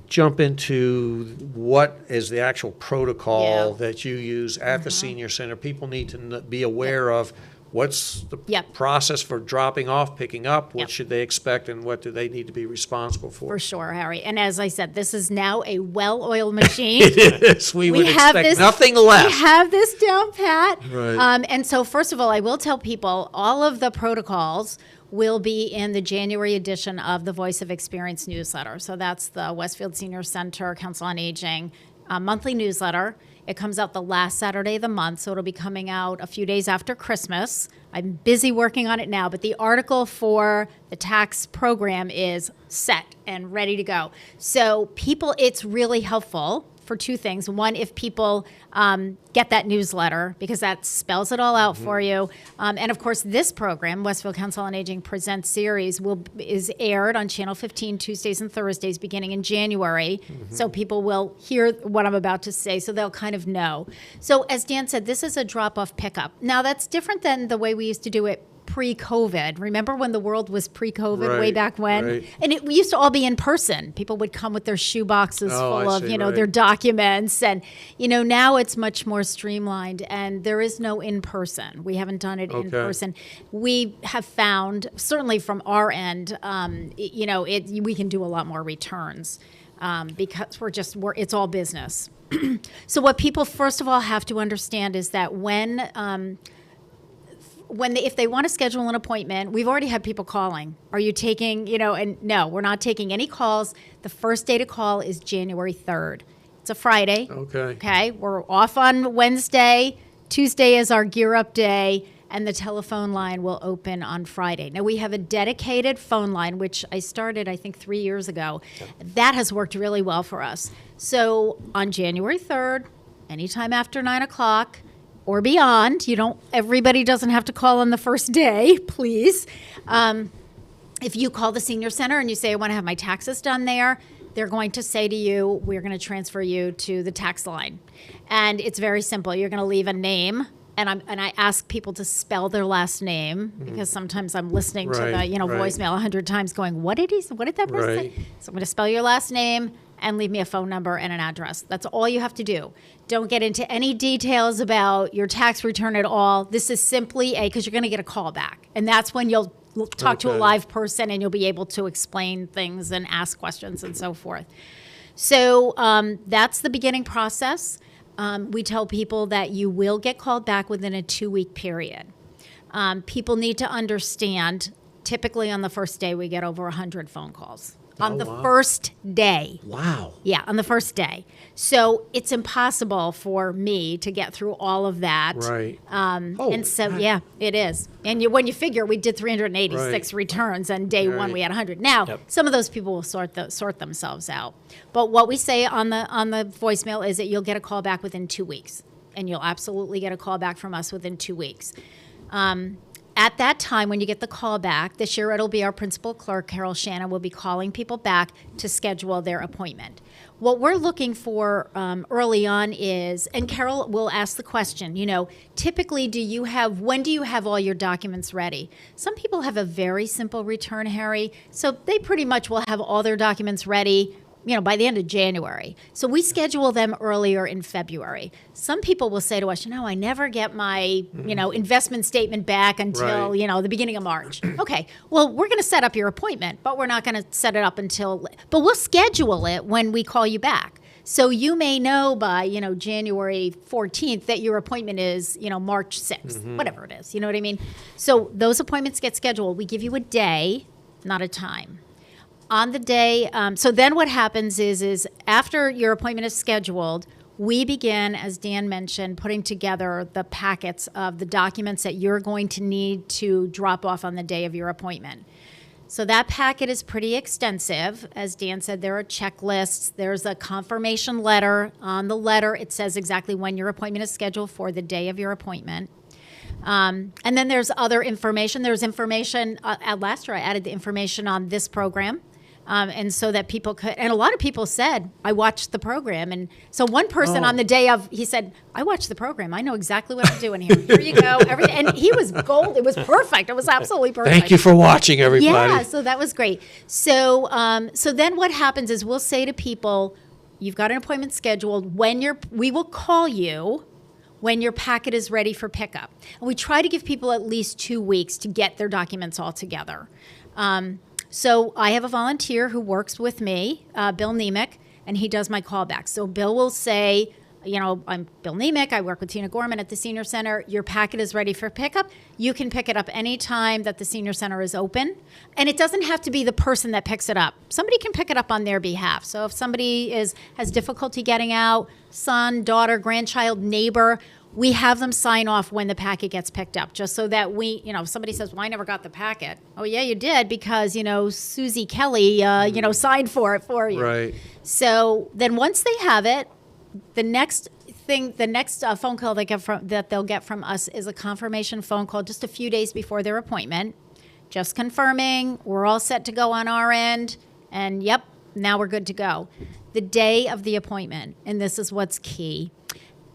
jump into what is the actual protocol Yeah. Mm-hmm. that you use at the senior center. People need to be aware of what's the Yep. process for dropping off, picking up, what Yep. should they expect, and what do they need to be responsible for? For sure, Harry. And as I said, this is now a well-oiled machine. Yes, we would have expect this- nothing less. We have this down pat. Right. And so, first of all, I will tell people all of the protocols will be in the January edition of the Voice of Experience newsletter. So that's the Westfield Senior Center Council on Aging monthly newsletter. It comes out the last Saturday of the month, so it'll be coming out a few days after Christmas. I'm busy working on it now, but the article for the tax program is set and ready to go. So people, it's really helpful for two things. One, if people get that newsletter, because that spells it all out for you. And of course, this program, Westfield Council on Aging Presents Series, is aired on Channel 15 Tuesdays and Thursdays beginning in January. So people will hear what I'm about to say, so they'll kind of know. So as Dan said, this is a drop-off pickup. Now, that's different than the way we used to do it pre-COVID. Remember when the world was pre-COVID, way Right, back when? right. And we used to all be in person. People would come with their shoe boxes Oh, I full of, see, you know, right. their documents. And, you know, now it's much more streamlined, and there is no in-person. We haven't done it in Okay. person. We have found, certainly from our end, you know, we can do a lot more returns because it's all business. So what people, first of all, have to understand is that if they want to schedule an appointment, we've already had people calling. Are you taking, you know, and no, we're not taking any calls. The first day to call is January 3rd. It's a Friday. Okay. Okay. We're off on Wednesday. Tuesday is our gear up day, and the telephone line will open on Friday. Now, we have a dedicated phone line, which I started, I think, 3 years ago. That has worked really well for us. So on January 3rd, anytime after 9 o'clock, or beyond. Everybody doesn't have to call on the first day, please. If you call the senior center and you say, I want to have my taxes done there, they're going to say to you, we're going to transfer you to the tax line. And it's very simple. You're going to leave a name. And I ask people to spell their last name, because sometimes I'm listening to the Right, right. voicemail 100 times going, what did that person Right. say? So I'm going to spell your last name and leave me a phone number and an address. That's all you have to do. Don't get into any details about your tax return at all. This is simply because you're going to get a call back. And that's when you'll talk to a Okay. live person and you'll be able to explain things and ask questions and so forth. So that's the beginning process. We tell people that you will get called back within a 2-week period. People need to understand, typically on the first day, we get over 100 phone calls. On the first day. Wow. Yeah, on the first day. So it's impossible for me to get through all of that. Right. And so, yeah, it is. And when you figure we did 386 Right. returns and day one we had 100. Now, Yep. some of those people will sort themselves out. But what we say on the voicemail is that you'll get a call back within 2 weeks. And you'll absolutely get a call back from us within 2 weeks. At that time, when you get the call back, this year it'll be our principal clerk, Carol Shannon, will be calling people back to schedule their appointment. What we're looking for early on is, and Carol will ask the question, typically when do you have all your documents ready? Some people have a very simple return, Harry, so they pretty much will have all their documents ready by the end of January. So we schedule them earlier in February. Some people will say to us, I never get my, investment statement back until, Right. the beginning of March. Okay, well, we're going to set up your appointment, but we're not going to set it up but we'll schedule it when we call you back. So you may know by, January 14th that your appointment is, March 6th, whatever it is. You know what I mean? So those appointments get scheduled. We give you a day, not a time. On the day, so then what happens is after your appointment is scheduled, we begin, as Dan mentioned, putting together the packets of the documents that you're going to need to drop off on the day of your appointment. So that packet is pretty extensive. As Dan said, there are checklists. There's a confirmation letter. On the letter, it says exactly when your appointment is scheduled for the day of your appointment. And then there's other information. There's information, last year I added the information on this program. And so that people could, and a lot of people said, I watched the program. And so one person on the day of, he said, I watched the program. I know exactly what I'm doing here. Here you go. Everything. And he was gold. It was perfect. It was absolutely perfect. Thank you for watching, everybody. Yeah, so that was great. So so then what happens is we'll say to people, you've got an appointment scheduled. We will call you when your packet is ready for pickup. And we try to give people at least 2 weeks to get their documents all together. So I have a volunteer who works with me, Bill Nemick, and he does my callbacks. So Bill will say, I'm Bill Nemick. I work with Tina Gorman at the Senior Center. Your packet is ready for pickup. You can pick it up any time that the Senior Center is open. And it doesn't have to be the person that picks it up. Somebody can pick it up on their behalf. So if somebody has difficulty getting out, son, daughter, grandchild, neighbor, we have them sign off when the packet gets picked up, just so that if somebody says, well, I never got the packet. Oh, yeah, you did, because, Susie Kelly, signed for it for you. Right. So then once they have it, the next phone call that they'll get from us is a confirmation phone call just a few days before their appointment, just confirming we're all set to go on our end, and yep, now we're good to go. The day of the appointment, and this is what's key,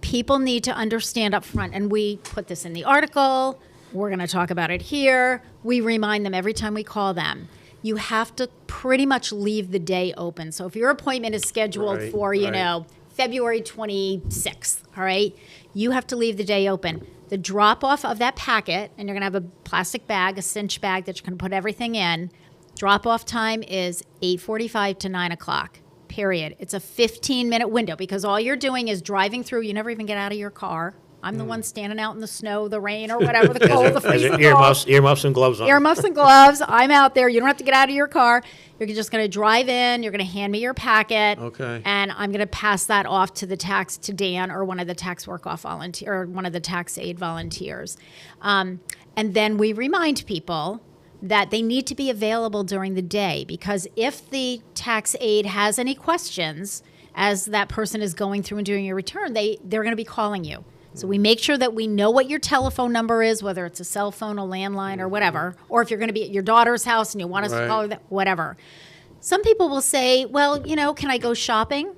people need to understand up front, and we put this in the article, we're going to talk about it here, we remind them every time we call them. You have to pretty much leave the day open. So if your appointment is scheduled Right, for, right. February 26th, all right, you have to leave the day open. The drop-off of that packet, and you're going to have a plastic bag, a cinch bag that you can put everything in, drop-off time is 8:45 to 9 o'clock. Period. It's a 15-minute window because all you're doing is driving through. You never even get out of your car. I'm the one standing out in the snow, the rain, or whatever, the cold, the freezing cold. Earmuffs and gloves on. Earmuffs and gloves. I'm out there. You don't have to get out of your car. You're just going to drive in. You're going to hand me your packet. Okay. And I'm going to pass that off to Dan or one of the tax work-off volunteer or one of the tax aid volunteers. And then we remind people that they need to be available during the day, because if the tax aid has any questions as that person is going through and doing your return, they're going to be calling you. So we make sure that we know what your telephone number is, whether it's a cell phone, a landline, or whatever, or if you're going to be at your daughter's house and you want us to call her, whatever. Some people will say, well, can I go shopping?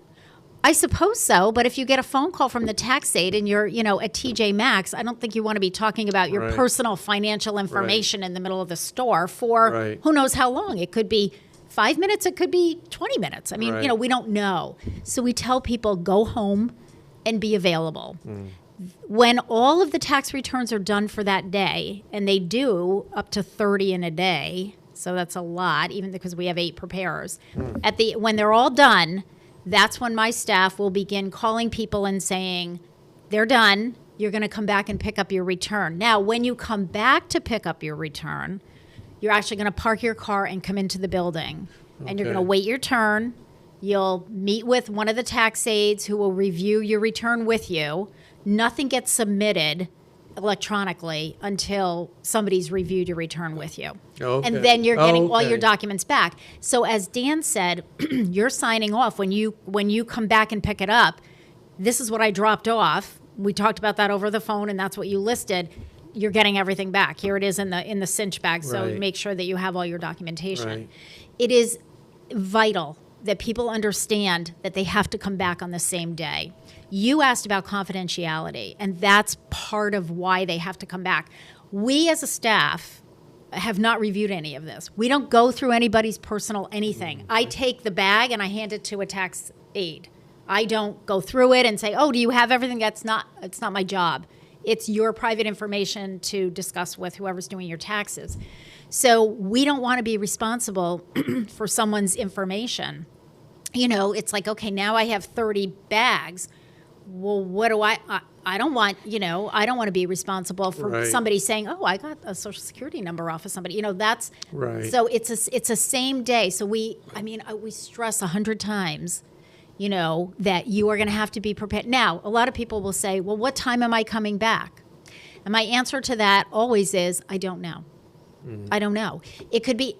I suppose so, but if you get a phone call from the tax aid and you're, at TJ Maxx, I don't think you want to be talking about your Right. personal financial information in the middle of the store for Right. who knows how long. It could be 5 minutes, it could be 20 minutes. I mean, Right. we don't know. So we tell people, go home and be available. When all of the tax returns are done for that day, and they do up to 30 in a day, so that's a lot, even because we have 8 preparers. When they're all done, that's when my staff will begin calling people and saying, they're done, you're going to come back and pick up your return. Now, when you come back to pick up your return, you're actually going to park your car and come into the building, and you're going to Okay. wait your turn. You'll meet with one of the tax aides who will review your return with you. Nothing gets submitted electronically until somebody's reviewed your return with you. Okay. And then you're getting all your Okay. documents back. So as Dan said, you're signing off when you come back and pick it up. This is what I dropped off. We talked about that over the phone, and that's what you listed. You're getting everything back. Here it is in the cinch bag. So Right. make sure that you have all your documentation. Right. It is vital that people understand that they have to come back on the same day. You asked about confidentiality, and that's part of why they have to come back. We as a staff have not reviewed any of this. We don't go through anybody's personal anything. I take the bag and I hand it to a tax aide. I don't go through it and say, oh, do you have everything? It's not my job. It's your private information to discuss with whoever's doing your taxes. So we don't want to be responsible for someone's information. It's like, okay, now I have 30 bags. Well, what do I don't want, I don't want to be responsible for Right. somebody saying, oh, I got a social security number off of somebody. That's Right. So it's a same day. So we stress 100 times, that you are going to have to be prepared. Now, a lot of people will say, well, what time am I coming back? And my answer to that always is, I don't know. I don't know. It could be,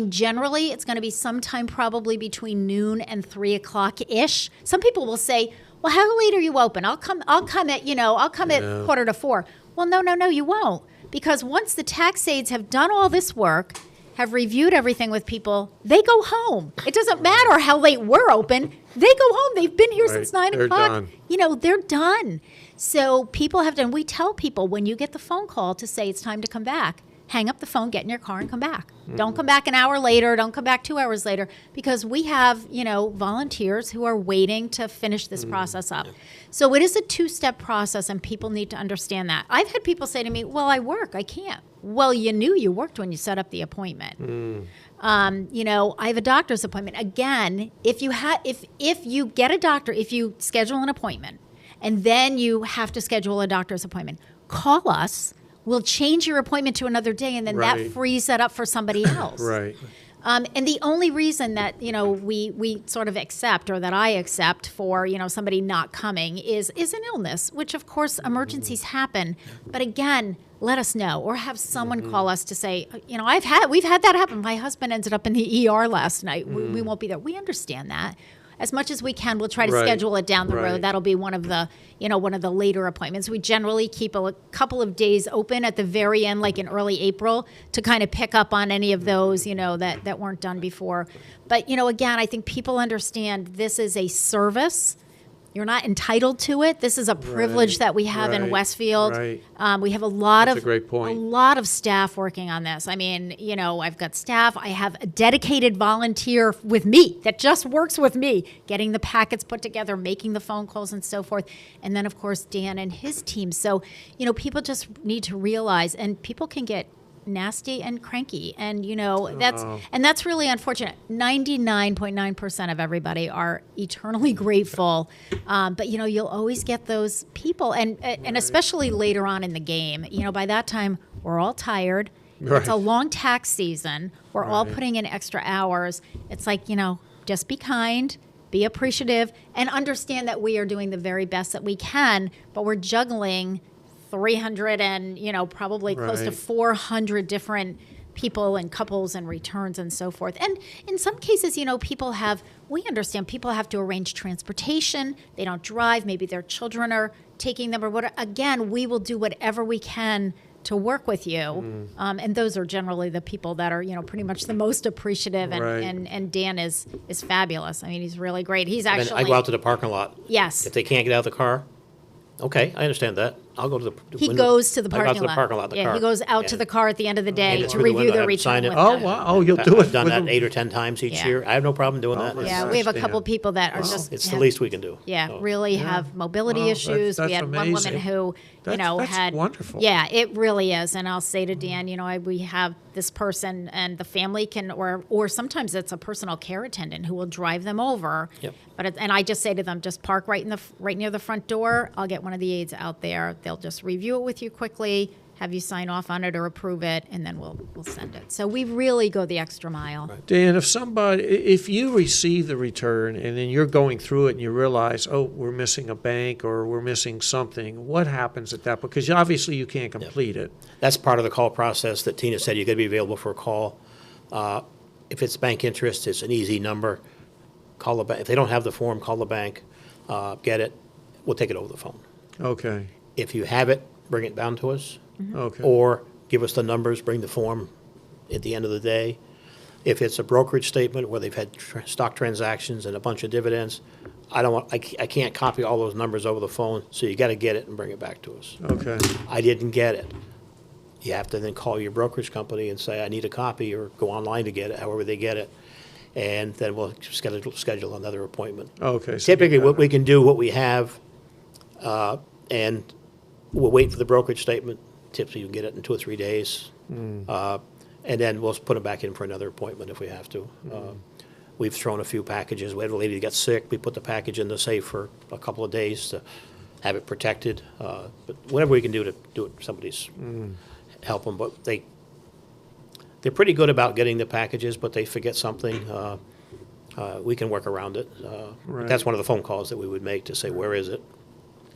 generally it's going to be sometime probably between noon and 3 o'clock-ish. Some people will say, well, how late are you open? I'll come at 3:45. Well, no, you won't. Because once the tax aides have done all this work, have reviewed everything with people, they go home. It doesn't matter how late we're open. They go home. They've been here Right. since 9 They're o'clock. done. They're done. So people have done, we tell people when you get the phone call to say it's time to come back, hang up the phone, get in your car, and come back. Don't come back an hour later. Don't come back 2 hours later, because we have, volunteers who are waiting to finish this process up. So it is a 2-step process, and people need to understand that. I've had people say to me, well, I work. I can't. Well, you knew you worked when you set up the appointment. I have a doctor's appointment. Again, if you get a doctor, if you schedule an appointment, and then you have to schedule a doctor's appointment, call us. We'll change your appointment to another day, and then Right. that frees that up for somebody else. Right. And the only reason that, we sort of accept, or that I accept for, somebody not coming is an illness, which of course emergencies happen. But again, let us know, or have someone call us to say, we've had that happen. My husband ended up in the ER last night. We won't be there. We understand that. As much as we can, we'll try to Right. schedule it down the Right. road. That'll be one of the later appointments. We generally keep a couple of days open at the very end, like in early April, to kind of pick up on any of those, that weren't done before. But, again, I think people understand this is a service. You're not entitled to it. This is a privilege Right. that we have in Right. Westfield. Right. We have a lot That's a great point. a lot of staff working on this. I've got staff. I have a dedicated volunteer with me that just works with me, getting the packets put together, making the phone calls, and so forth. And then, of course, Dan and his team. So, people just need to realize, and people can get nasty and cranky, and that's really unfortunate. 99.9% of everybody are eternally grateful, but you'll always get those people, and especially later on in the game. By that time we're all tired. Right. It's a long tax season. We're all Right. putting in extra hours. It's like, just be kind, be appreciative, and understand that we are doing the very best that we can, but we're juggling 300 and, probably close to Right. 400 different people and couples and returns and so forth. And in some cases, we understand people have to arrange transportation. They don't drive. Maybe their children are taking them or whatever. Again, we will do whatever we can to work with you. And those are generally the people that are, pretty much the most appreciative. And, Right. and Dan is fabulous. I mean, he's really great. He's And actually. I go out to the parking lot. Yes. If they can't get out of the car, okay, I understand that. I'll go to the. He when goes to the I go out parking to lot. the parking lot, the Yeah, car. he goes out to And the car at the end of the day hand it to through the review window, the have him sign return it. with Oh, them. wow. Oh, you'll do it I've done with that them? 8 or 10 times each Yeah. year. I have no problem doing that. that's Yeah, nice, we have a Dan. couple people that are just. It's the have- least we can do. Yeah, So, really have mobility Wow, that's- issues. that's We had one amazing. woman who, That's had wonderful. Yeah, it really is. And I'll say to Dan, we have this person, and the family can, or sometimes it's a personal care attendant who will drive them over. Yep. And I just say to them, just park right near the front door. I'll get one of the aides out there. They'll just review it with you quickly, have you sign off on it or approve it, and then we'll send it. So we really go the extra mile. Dan, if you receive the return and then you're going through it and you realize, oh, we're missing a bank or we're missing something, what happens at that? Because obviously you can't complete it. That's part of the call process that Tina said. You got to be available for a call. If it's bank interest, it's an easy number. Call the bank. If they don't have the form, call the bank, get it. We'll take it over the phone. Okay, If you have it, bring it down to us, okay. or give us the numbers, bring the form at the end of the day. If it's a brokerage statement where they've had stock transactions and a bunch of dividends, I can't copy all those numbers over the phone, so you got to get it and bring it back to us. Okay, I didn't get it. You have to then call your brokerage company and say, I need a copy, or go online to get it, however they get it. And then we'll schedule another appointment. okay. so Typically, you what got we can do, what we have, and we'll wait for the brokerage statement. Typically, you can get it in 2 or 3 days. And then we'll put them back in for another appointment if we have to. We've thrown a few packages. We had a lady that got sick. We put the package in the safe for a couple of days to have it protected. But whatever we can do to do it, somebody's help them. But they're pretty good about getting the packages, but they forget something. We can work around it. Right. That's one of the phone calls that we would make to say, where is it?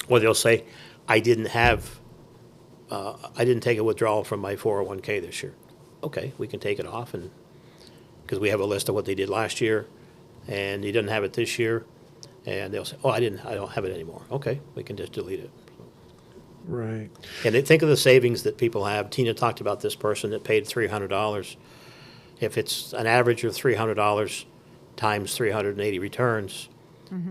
Or they'll say, I didn't take a withdrawal from my 401k this year. Okay, we can take it off, and because we have a list of what they did last year, and he didn't have it this year, and they'll say, oh, I don't have it anymore. Okay, we can just delete it. right. And think of the savings that people have. Tina talked about this person that paid $300. If it's an average of $300 times 380 returns,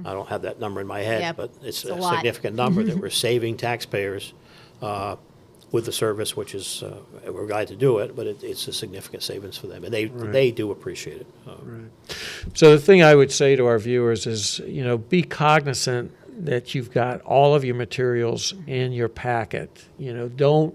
I don't have that number in my head, Yep, but it's it's a a lot. significant number that we're saving taxpayers with the service, which is, we're glad to do it, but it's a significant savings for them. And they do appreciate it. So the thing I would say to our viewers is, be cognizant that you've got all of your materials in your packet. Don't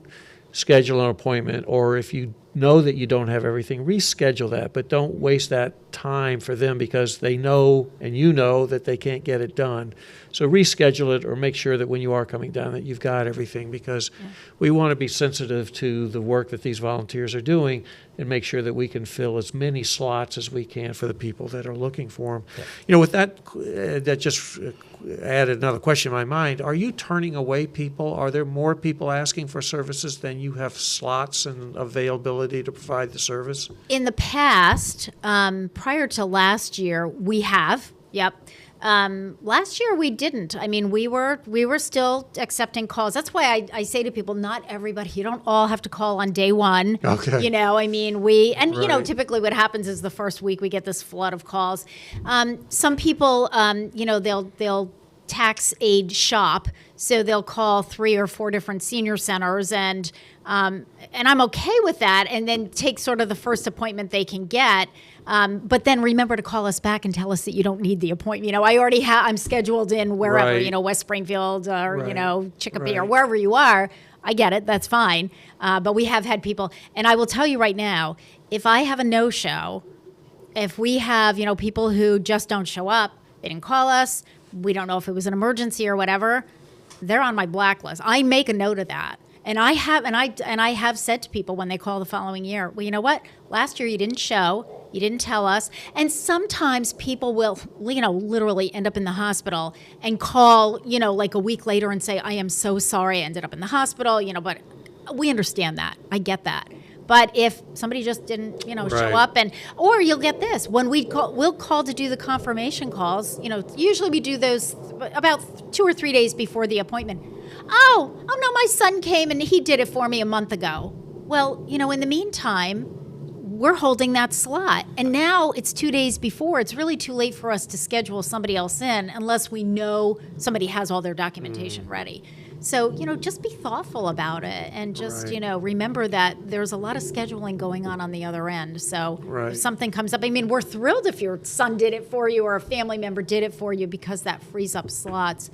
schedule an appointment, or if you know that you don't have everything, reschedule that, but don't waste that time for them because they know and you know that they can't get it done. So reschedule it, or make sure that when you are coming down that you've got everything, because we want to be sensitive to the work that these volunteers are doing and make sure that we can fill as many slots as we can for the people that are looking for them. With that, that just added another question in my mind. Are you turning away people? Are there more people asking for services than you have slots and availability to provide the service? In the past, prior to last year, we have. Yep. Last year we didn't. I mean, we were still accepting calls. That's why I say to people, not everybody. You don't all have to call on day one. Okay. I mean, Right. typically what happens is the first week we get this flood of calls. Some people, they'll tax aid shop, so they'll call 3 or 4 different senior centers, and I'm okay with that, and then take sort of the first appointment they can get. But then remember to call us back and tell us that you don't need the appointment. I already I'm scheduled in wherever, Right. West Springfield or, Right. Chicopee or Right. wherever you are. I get it. That's fine. But we have had people, and I will tell you right now, if I have a no-show, if we have, people who just don't show up, they didn't call us, we don't know if it was an emergency or whatever, they're on my blacklist. I make a note of that. And I have said to people when they call the following year, well, you know what? Last year you didn't show, you didn't tell us. And sometimes people will, literally end up in the hospital and call, like a week later and say, I am so sorry I ended up in the hospital, but we understand that. I get that. But if somebody just didn't, show Right. up, or you'll get this, when we'll call to do the confirmation calls, usually we do those about 2 or 3 days before the appointment. Oh no, my son came and he did it for me a month ago. Well, in the meantime, we're holding that slot. And now it's 2 days before. It's really too late for us to schedule somebody else in unless we know somebody has all their documentation ready. So, just be thoughtful about it and just, Right. remember that there's a lot of scheduling going on the other end. So Right. if something comes up, I mean, we're thrilled if your son did it for you or a family member did it for you because that frees up slots.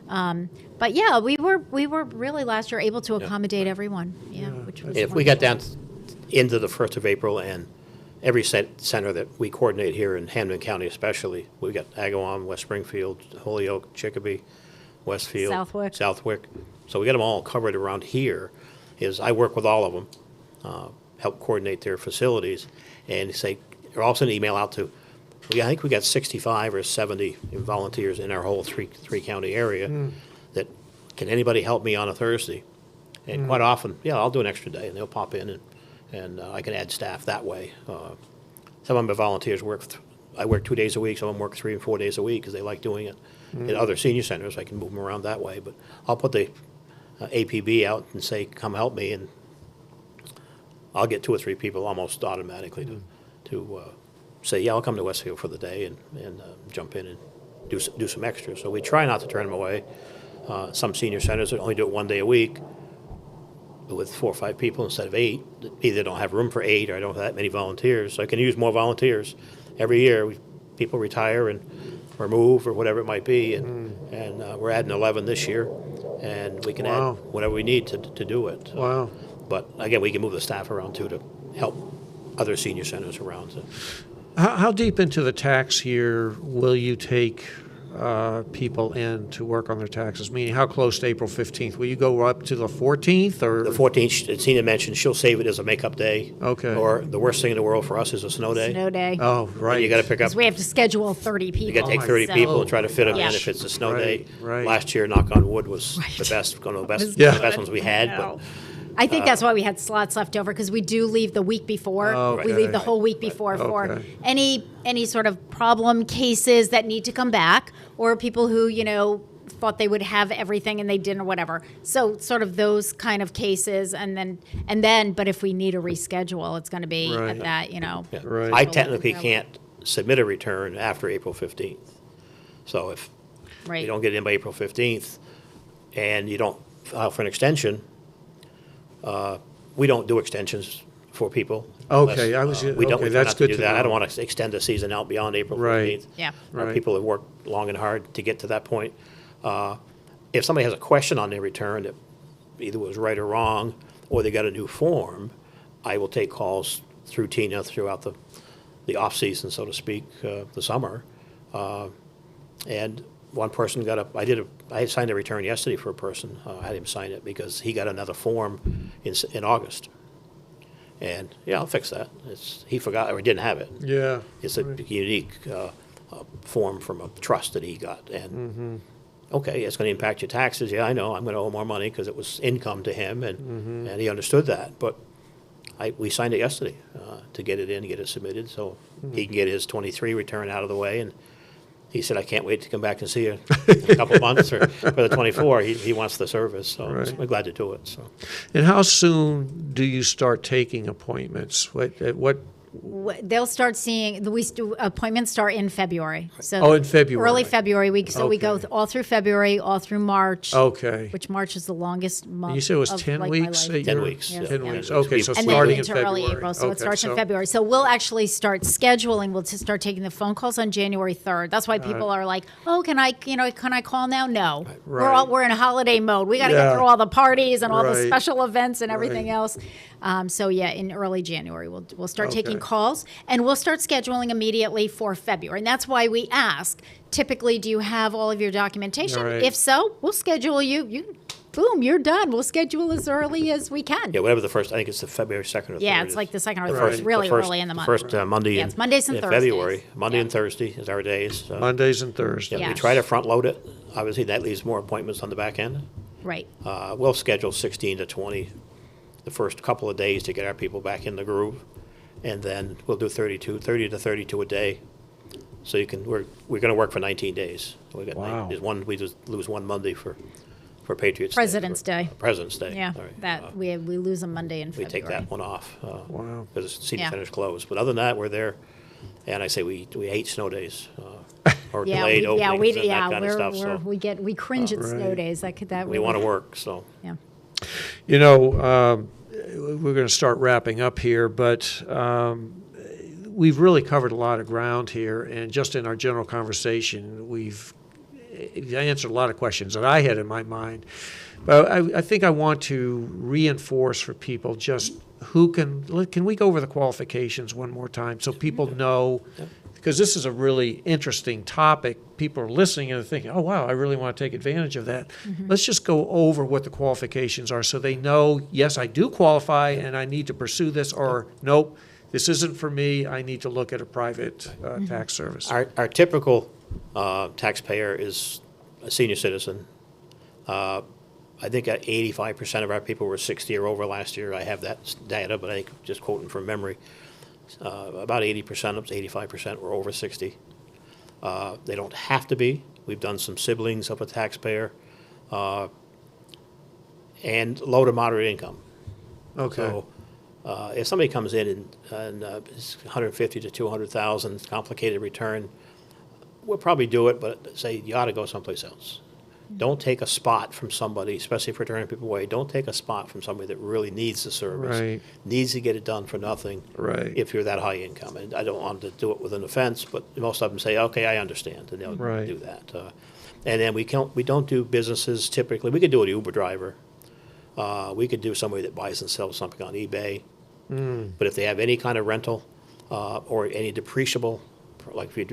But yeah, we were really last year able to accommodate everyone. Yeah, which was If we got wonderful. down into the 1st of April and every center that we coordinate here in Hamden County especially, we got Agawam, West Springfield, Holyoke, Chicopee, Westfield. Southwick. So we got them all covered around here. I work with all of them, help coordinate their facilities, and say, or also an email out to, I think we got 65 or 70 volunteers in our whole three county area that, can anybody help me on a Thursday? And quite often, yeah, I'll do an extra day, and they'll pop in, and I can add staff that way. Some of my volunteers I work 2 days a week, some of them work 3 and 4 days a week because they like doing it. At other senior centers, I can move them around that way, but I'll put the APB out and say, come help me, and I'll get 2 or 3 people almost automatically to say, yeah, I'll come to Westfield for the day and jump in and do some extra. So we try not to turn them away. Some senior centers that only do it 1 day a week with 4 or 5 people instead of 8. Either don't have room for 8 or I don't have that many volunteers. So I can use more volunteers. Every year, people retire or move or whatever it might be, and we're adding 11 this year, and we can Wow. add whatever we need to do it. Wow. But again, we can move the staff around too to help other senior centers around. So. How deep into the tax year will you take people in to work on their taxes? Meaning, how close to April 15th? Will you go up to the 14th or? The 14th, Tina mentioned, she'll save it as a makeup day. Okay. Or the worst thing in the world for us is a snow day. Snow day. Oh, right. You got to pick up. Because we have to schedule 30 people. You got to take my 30 so- people and try to fit them Yeah. in if it's a snow Right, day. right. Last year, knock on wood, was Right. the best, one of the best, Yeah. the best ones we had. No. But I think that's why we had slots left over because we do leave the week before. Okay. We leave the whole week before for Okay. any sort of problem cases that need to come back or people who, thought they would have everything and they didn't or whatever. So sort of those kind of cases and then but if we need a reschedule, it's going to be Right. at that, yeah. Right. I technically can't submit a return after April 15th. So if right. you don't get it in by April 15th and you don't file for an extension, we don't do extensions for people. Okay, unless, we try that's not good do to that. I know. don't want to extend the season out beyond April 15th. Right. Yeah. Right. People have worked long and hard to get to that point. If somebody has a question on their return that either was right or wrong, or they got a new form, I will take calls through Tina throughout the off-season, so to speak, the summer. And one person got I had signed a return yesterday for a person. I had him sign it because he got another form in August. And, yeah, I'll fix that. He forgot or didn't have it. Yeah. It's a unique form from a trust that he got. And, okay, it's going to impact your taxes. Yeah, I know. I'm going to owe more money because it was income to him, and he understood that. But we signed it yesterday to get it in, get it submitted, so he can get his 23 return out of the way. And he said, I can't wait to come back and see you in a couple months or for the 24. He wants the service, so Right. I'm glad to do it. So. And how soon do you start taking appointments? What? They'll start seeing appointments start in February. So Oh, in February. early February week. So we go Okay. all through February, all through March. Okay. Which March is the longest month. You said it was of, 10 like, my weeks? life. that 10 you're- weeks, Yeah. 10 Yeah. weeks. Okay, so And then starting in into February. early April. So it Okay, starts in February. So we'll actually start scheduling. We'll just start taking the phone calls on January 3rd. That's why people are like, "Oh, can I call now?" No, Right. we're in a holiday mode. We got to Yeah. get through all the parties and all the Right. special events and everything Right. else. So yeah, in early January we'll start taking Okay. calls and we'll start scheduling immediately for February. And that's why we ask. Typically, do you have all of your documentation? Right. If so, we'll schedule you. Boom, you're done. We'll schedule as early as we can. Yeah, whatever the first, I think it's the February 2nd or 3rd. Yeah, it's is. like the second or The third. first- It's really the first- early in the month. First Monday Yeah, in it's Mondays and in Thursdays. February. Monday Yeah. and Thursday is our days. Mondays and Thursdays. Yeah. We try to front load it. Obviously, that leaves more appointments on the back end. Right. We'll schedule 16 to 20 the first couple of days to get our people back in the groove. And then we'll do 30 to 32 a day. So we're going to work for 19 days. We got Wow. we just lose one Monday for Patriots President's Day. Day. President's Day. Yeah, Sorry. that we lose a Monday in We February. take that one off. Wow. Because the senior Yeah. center's closed. But other than that, we're there. And I say we hate snow days. or Yeah, delayed openings and that kind of we're, stuff. we're, So we cringe at snow Right. days. That we really, want to work, so. Yeah. You know, we're going to start wrapping up here, but we've really covered a lot of ground here, and just in our general conversation, we've answered a lot of questions that I had in my mind. But I think I want to reinforce for people just can we go over the qualifications one more time so people know, because this is a really interesting topic. People are listening and thinking, oh, wow, I really want to take advantage of that. Let's just go over what the qualifications are so they know, yes, I do qualify and I need to pursue this, or nope, this isn't for me, I need to look at a private tax service. Our typical taxpayer is a senior citizen. I think 85% of our people were 60 or over last year. I have that data, but I think just quoting from memory, about 80%, up to 85% were over 60. They don't have to be. We've done some siblings of a taxpayer, and low to moderate income. Okay. So if somebody comes in and it's 150 to 200,000, complicated return, we'll probably do it, but say you ought to go someplace else. Don't take a spot from somebody, especially if we're turning people away. Don't take a spot from somebody that really needs the service, Right. needs to get it done for nothing. Right. If you're that high income, and I don't want to do it with an offense, but most of them say, "Okay, I understand," and they'll Right. do that. And then we don't do businesses typically. We could do an Uber driver. We could do somebody that buys and sells something on eBay. But if they have any kind of rental or any depreciable, like if you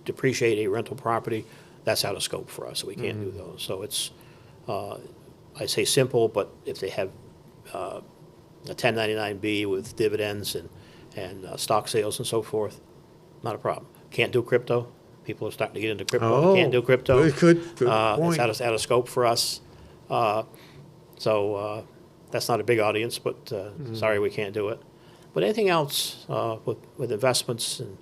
depreciate a rental property, that's out of scope for us, so we can't do those. So it's, I say simple, but if they have a 1099-B with dividends and stock sales and so forth, not a problem. Can't do crypto. People are starting to get into crypto. Can't do crypto. Good point. It's out of scope for us. So that's not a big audience, but sorry we can't do it. But anything else with investments and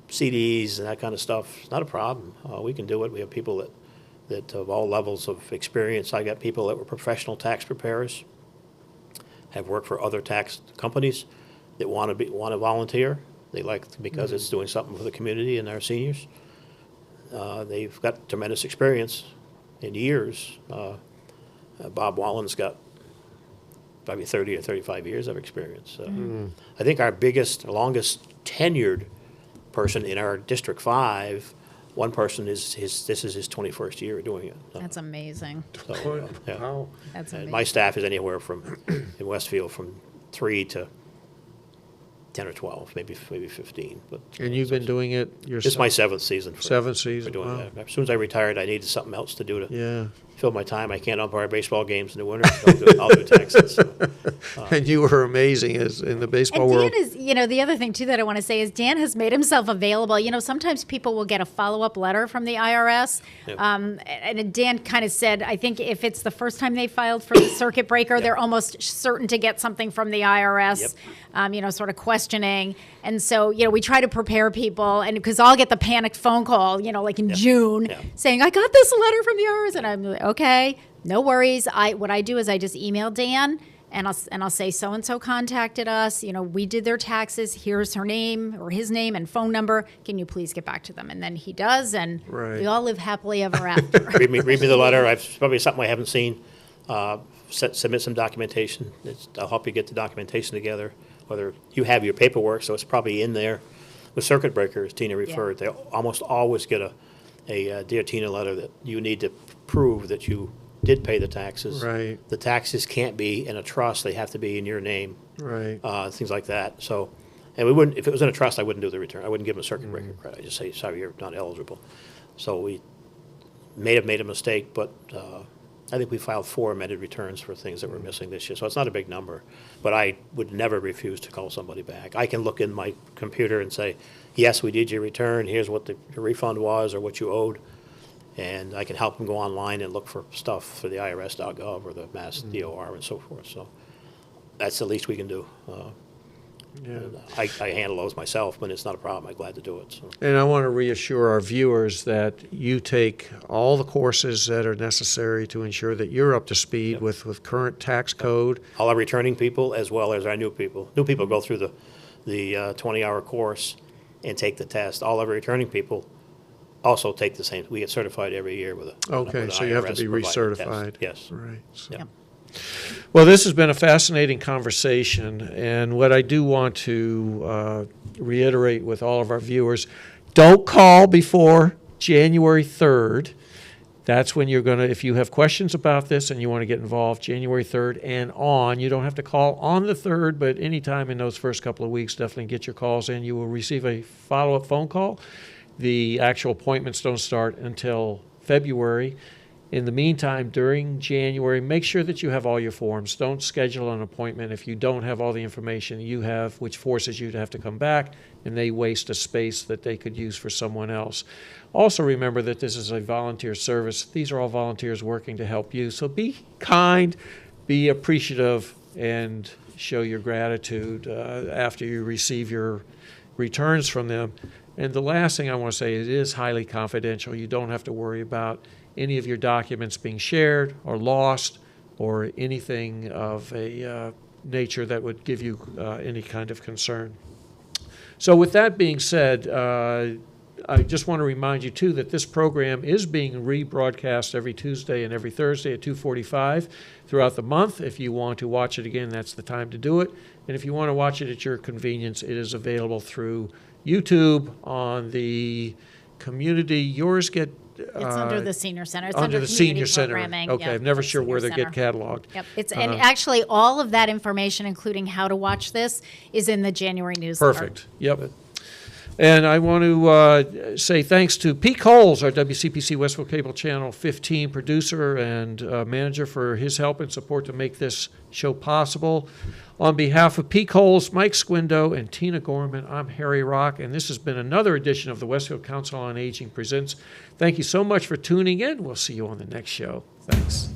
CDs and that kind of stuff, it's not a problem. We can do it. We have people that of all levels of experience. I got people that were professional tax preparers, have worked for other tax companies that want to volunteer. They like because it's doing something for the community and our seniors. They've got tremendous experience in years. Bob Wallen's got probably 30 or 35 years of experience. I think our longest tenured person in our District 5, one person this is his 21st year doing it. That's amazing. So, yeah. Wow. That's And amazing. my staff is anywhere from, in Westfield, from 3 to 10 or 12, maybe 15. But And you've been doing it yourself? this is my 7th season for 7th season, doing wow. that. As soon as I retired, I needed something else to do to Yeah. fill my time. I can't umpire baseball games in the winter. So I'll do taxes. So. And you were amazing as in the baseball And world. Dan is, the other thing too that I want to say is Dan has made himself available. Sometimes people will get a follow-up letter from the IRS. Yep. And Dan kind of said, I think if it's the first time they filed for the circuit breaker, they're almost certain to get something from the IRS, sort of questioning. And so, we try to prepare people, and because I'll get the panicked phone call, like in June, saying, I got this letter from the IRS, and I'm like, okay, no worries. What I do is I just email Dan, and I'll say so-and-so contacted us. We did their taxes. Here's her name or his name and phone number. Can you please get back to them? And then he does, and Right. we all live happily ever after. read me the letter. It's probably something I haven't seen. Submit some documentation. I'll help you get the documentation together. Whether you have your paperwork, so it's probably in there. With circuit breakers, Tina referred, they almost always get a Dear Tina letter that you need to prove that you did pay the taxes. Right. The taxes can't be in a trust; they have to be in your name. Right. Things like that. So, and we wouldn't. If it was in a trust, I wouldn't do the return. I wouldn't give them a circuit breaker credit. I just say, sorry, you're not eligible. So we may have made a mistake, but I think we filed 4 amended returns for things that were missing this year. So it's not a big number, but I would never refuse to call somebody back. I can look in my computer and say, yes, we did your return. Here's what the refund was or what you owed. And I can help them go online and look for stuff for the IRS.gov or the Mass DOR and so forth. So that's the least we can do. Yeah. I handle those myself, but it's not a problem. I'm glad to do it. So. And I want to reassure our viewers that you take all the courses that are necessary to ensure that you're up to speed with current tax code. All our returning people as well as our new people. New people go through the 20-hour course and take the test. All our returning people also take the same, we get certified every year with a. Okay, with so you have to IRS be provided test. recertified. Yes. Right. So. Yep. Well, this has been a fascinating conversation, and what I do want to reiterate with all of our viewers, don't call before January 3rd. That's when you're going to, if you have questions about this and you want to get involved, January 3rd and on. You don't have to call on the 3rd, but anytime in those first couple of weeks, definitely get your calls in. You will receive a follow-up phone call. The actual appointments don't start until February. In the meantime, during January, make sure that you have all your forms. Don't schedule an appointment if you don't have all the information you have, which forces you to have to come back, and they waste a space that they could use for someone else. Also remember that this is a volunteer service. These are all volunteers working to help you. So be kind, be appreciative, and show your gratitude after you receive your returns from them. And the last thing I want to say is it is highly confidential. You don't have to worry about any of your documents being shared or lost or anything of a nature that would give you any kind of concern. So with that being said, I just want to remind you, too, that this program is being rebroadcast every Tuesday and every Thursday at 2:45 throughout the month. If you want to watch it again, that's the time to do it. And if you want to watch it at your convenience, it is available through YouTube on the community. Yours get... It's under the Senior Center. It's under the community Senior Center. programming. Okay, Yeah, I'm never for sure where they Senior get Center. cataloged. Yep. And actually, all of that information, including how to watch this, is in the January newsletter. Perfect. Yep. And I want to say thanks to Pete Coles, our WCPC Westville Cable Channel 15 producer and manager, for his help and support to make this show possible. On behalf of Pete Coles, Mike Squindo, and Tina Gorman, I'm Harry Rock, and this has been another edition of the Westfield Council on Aging Presents. Thank you so much for tuning in. We'll see you on the next show. Thanks.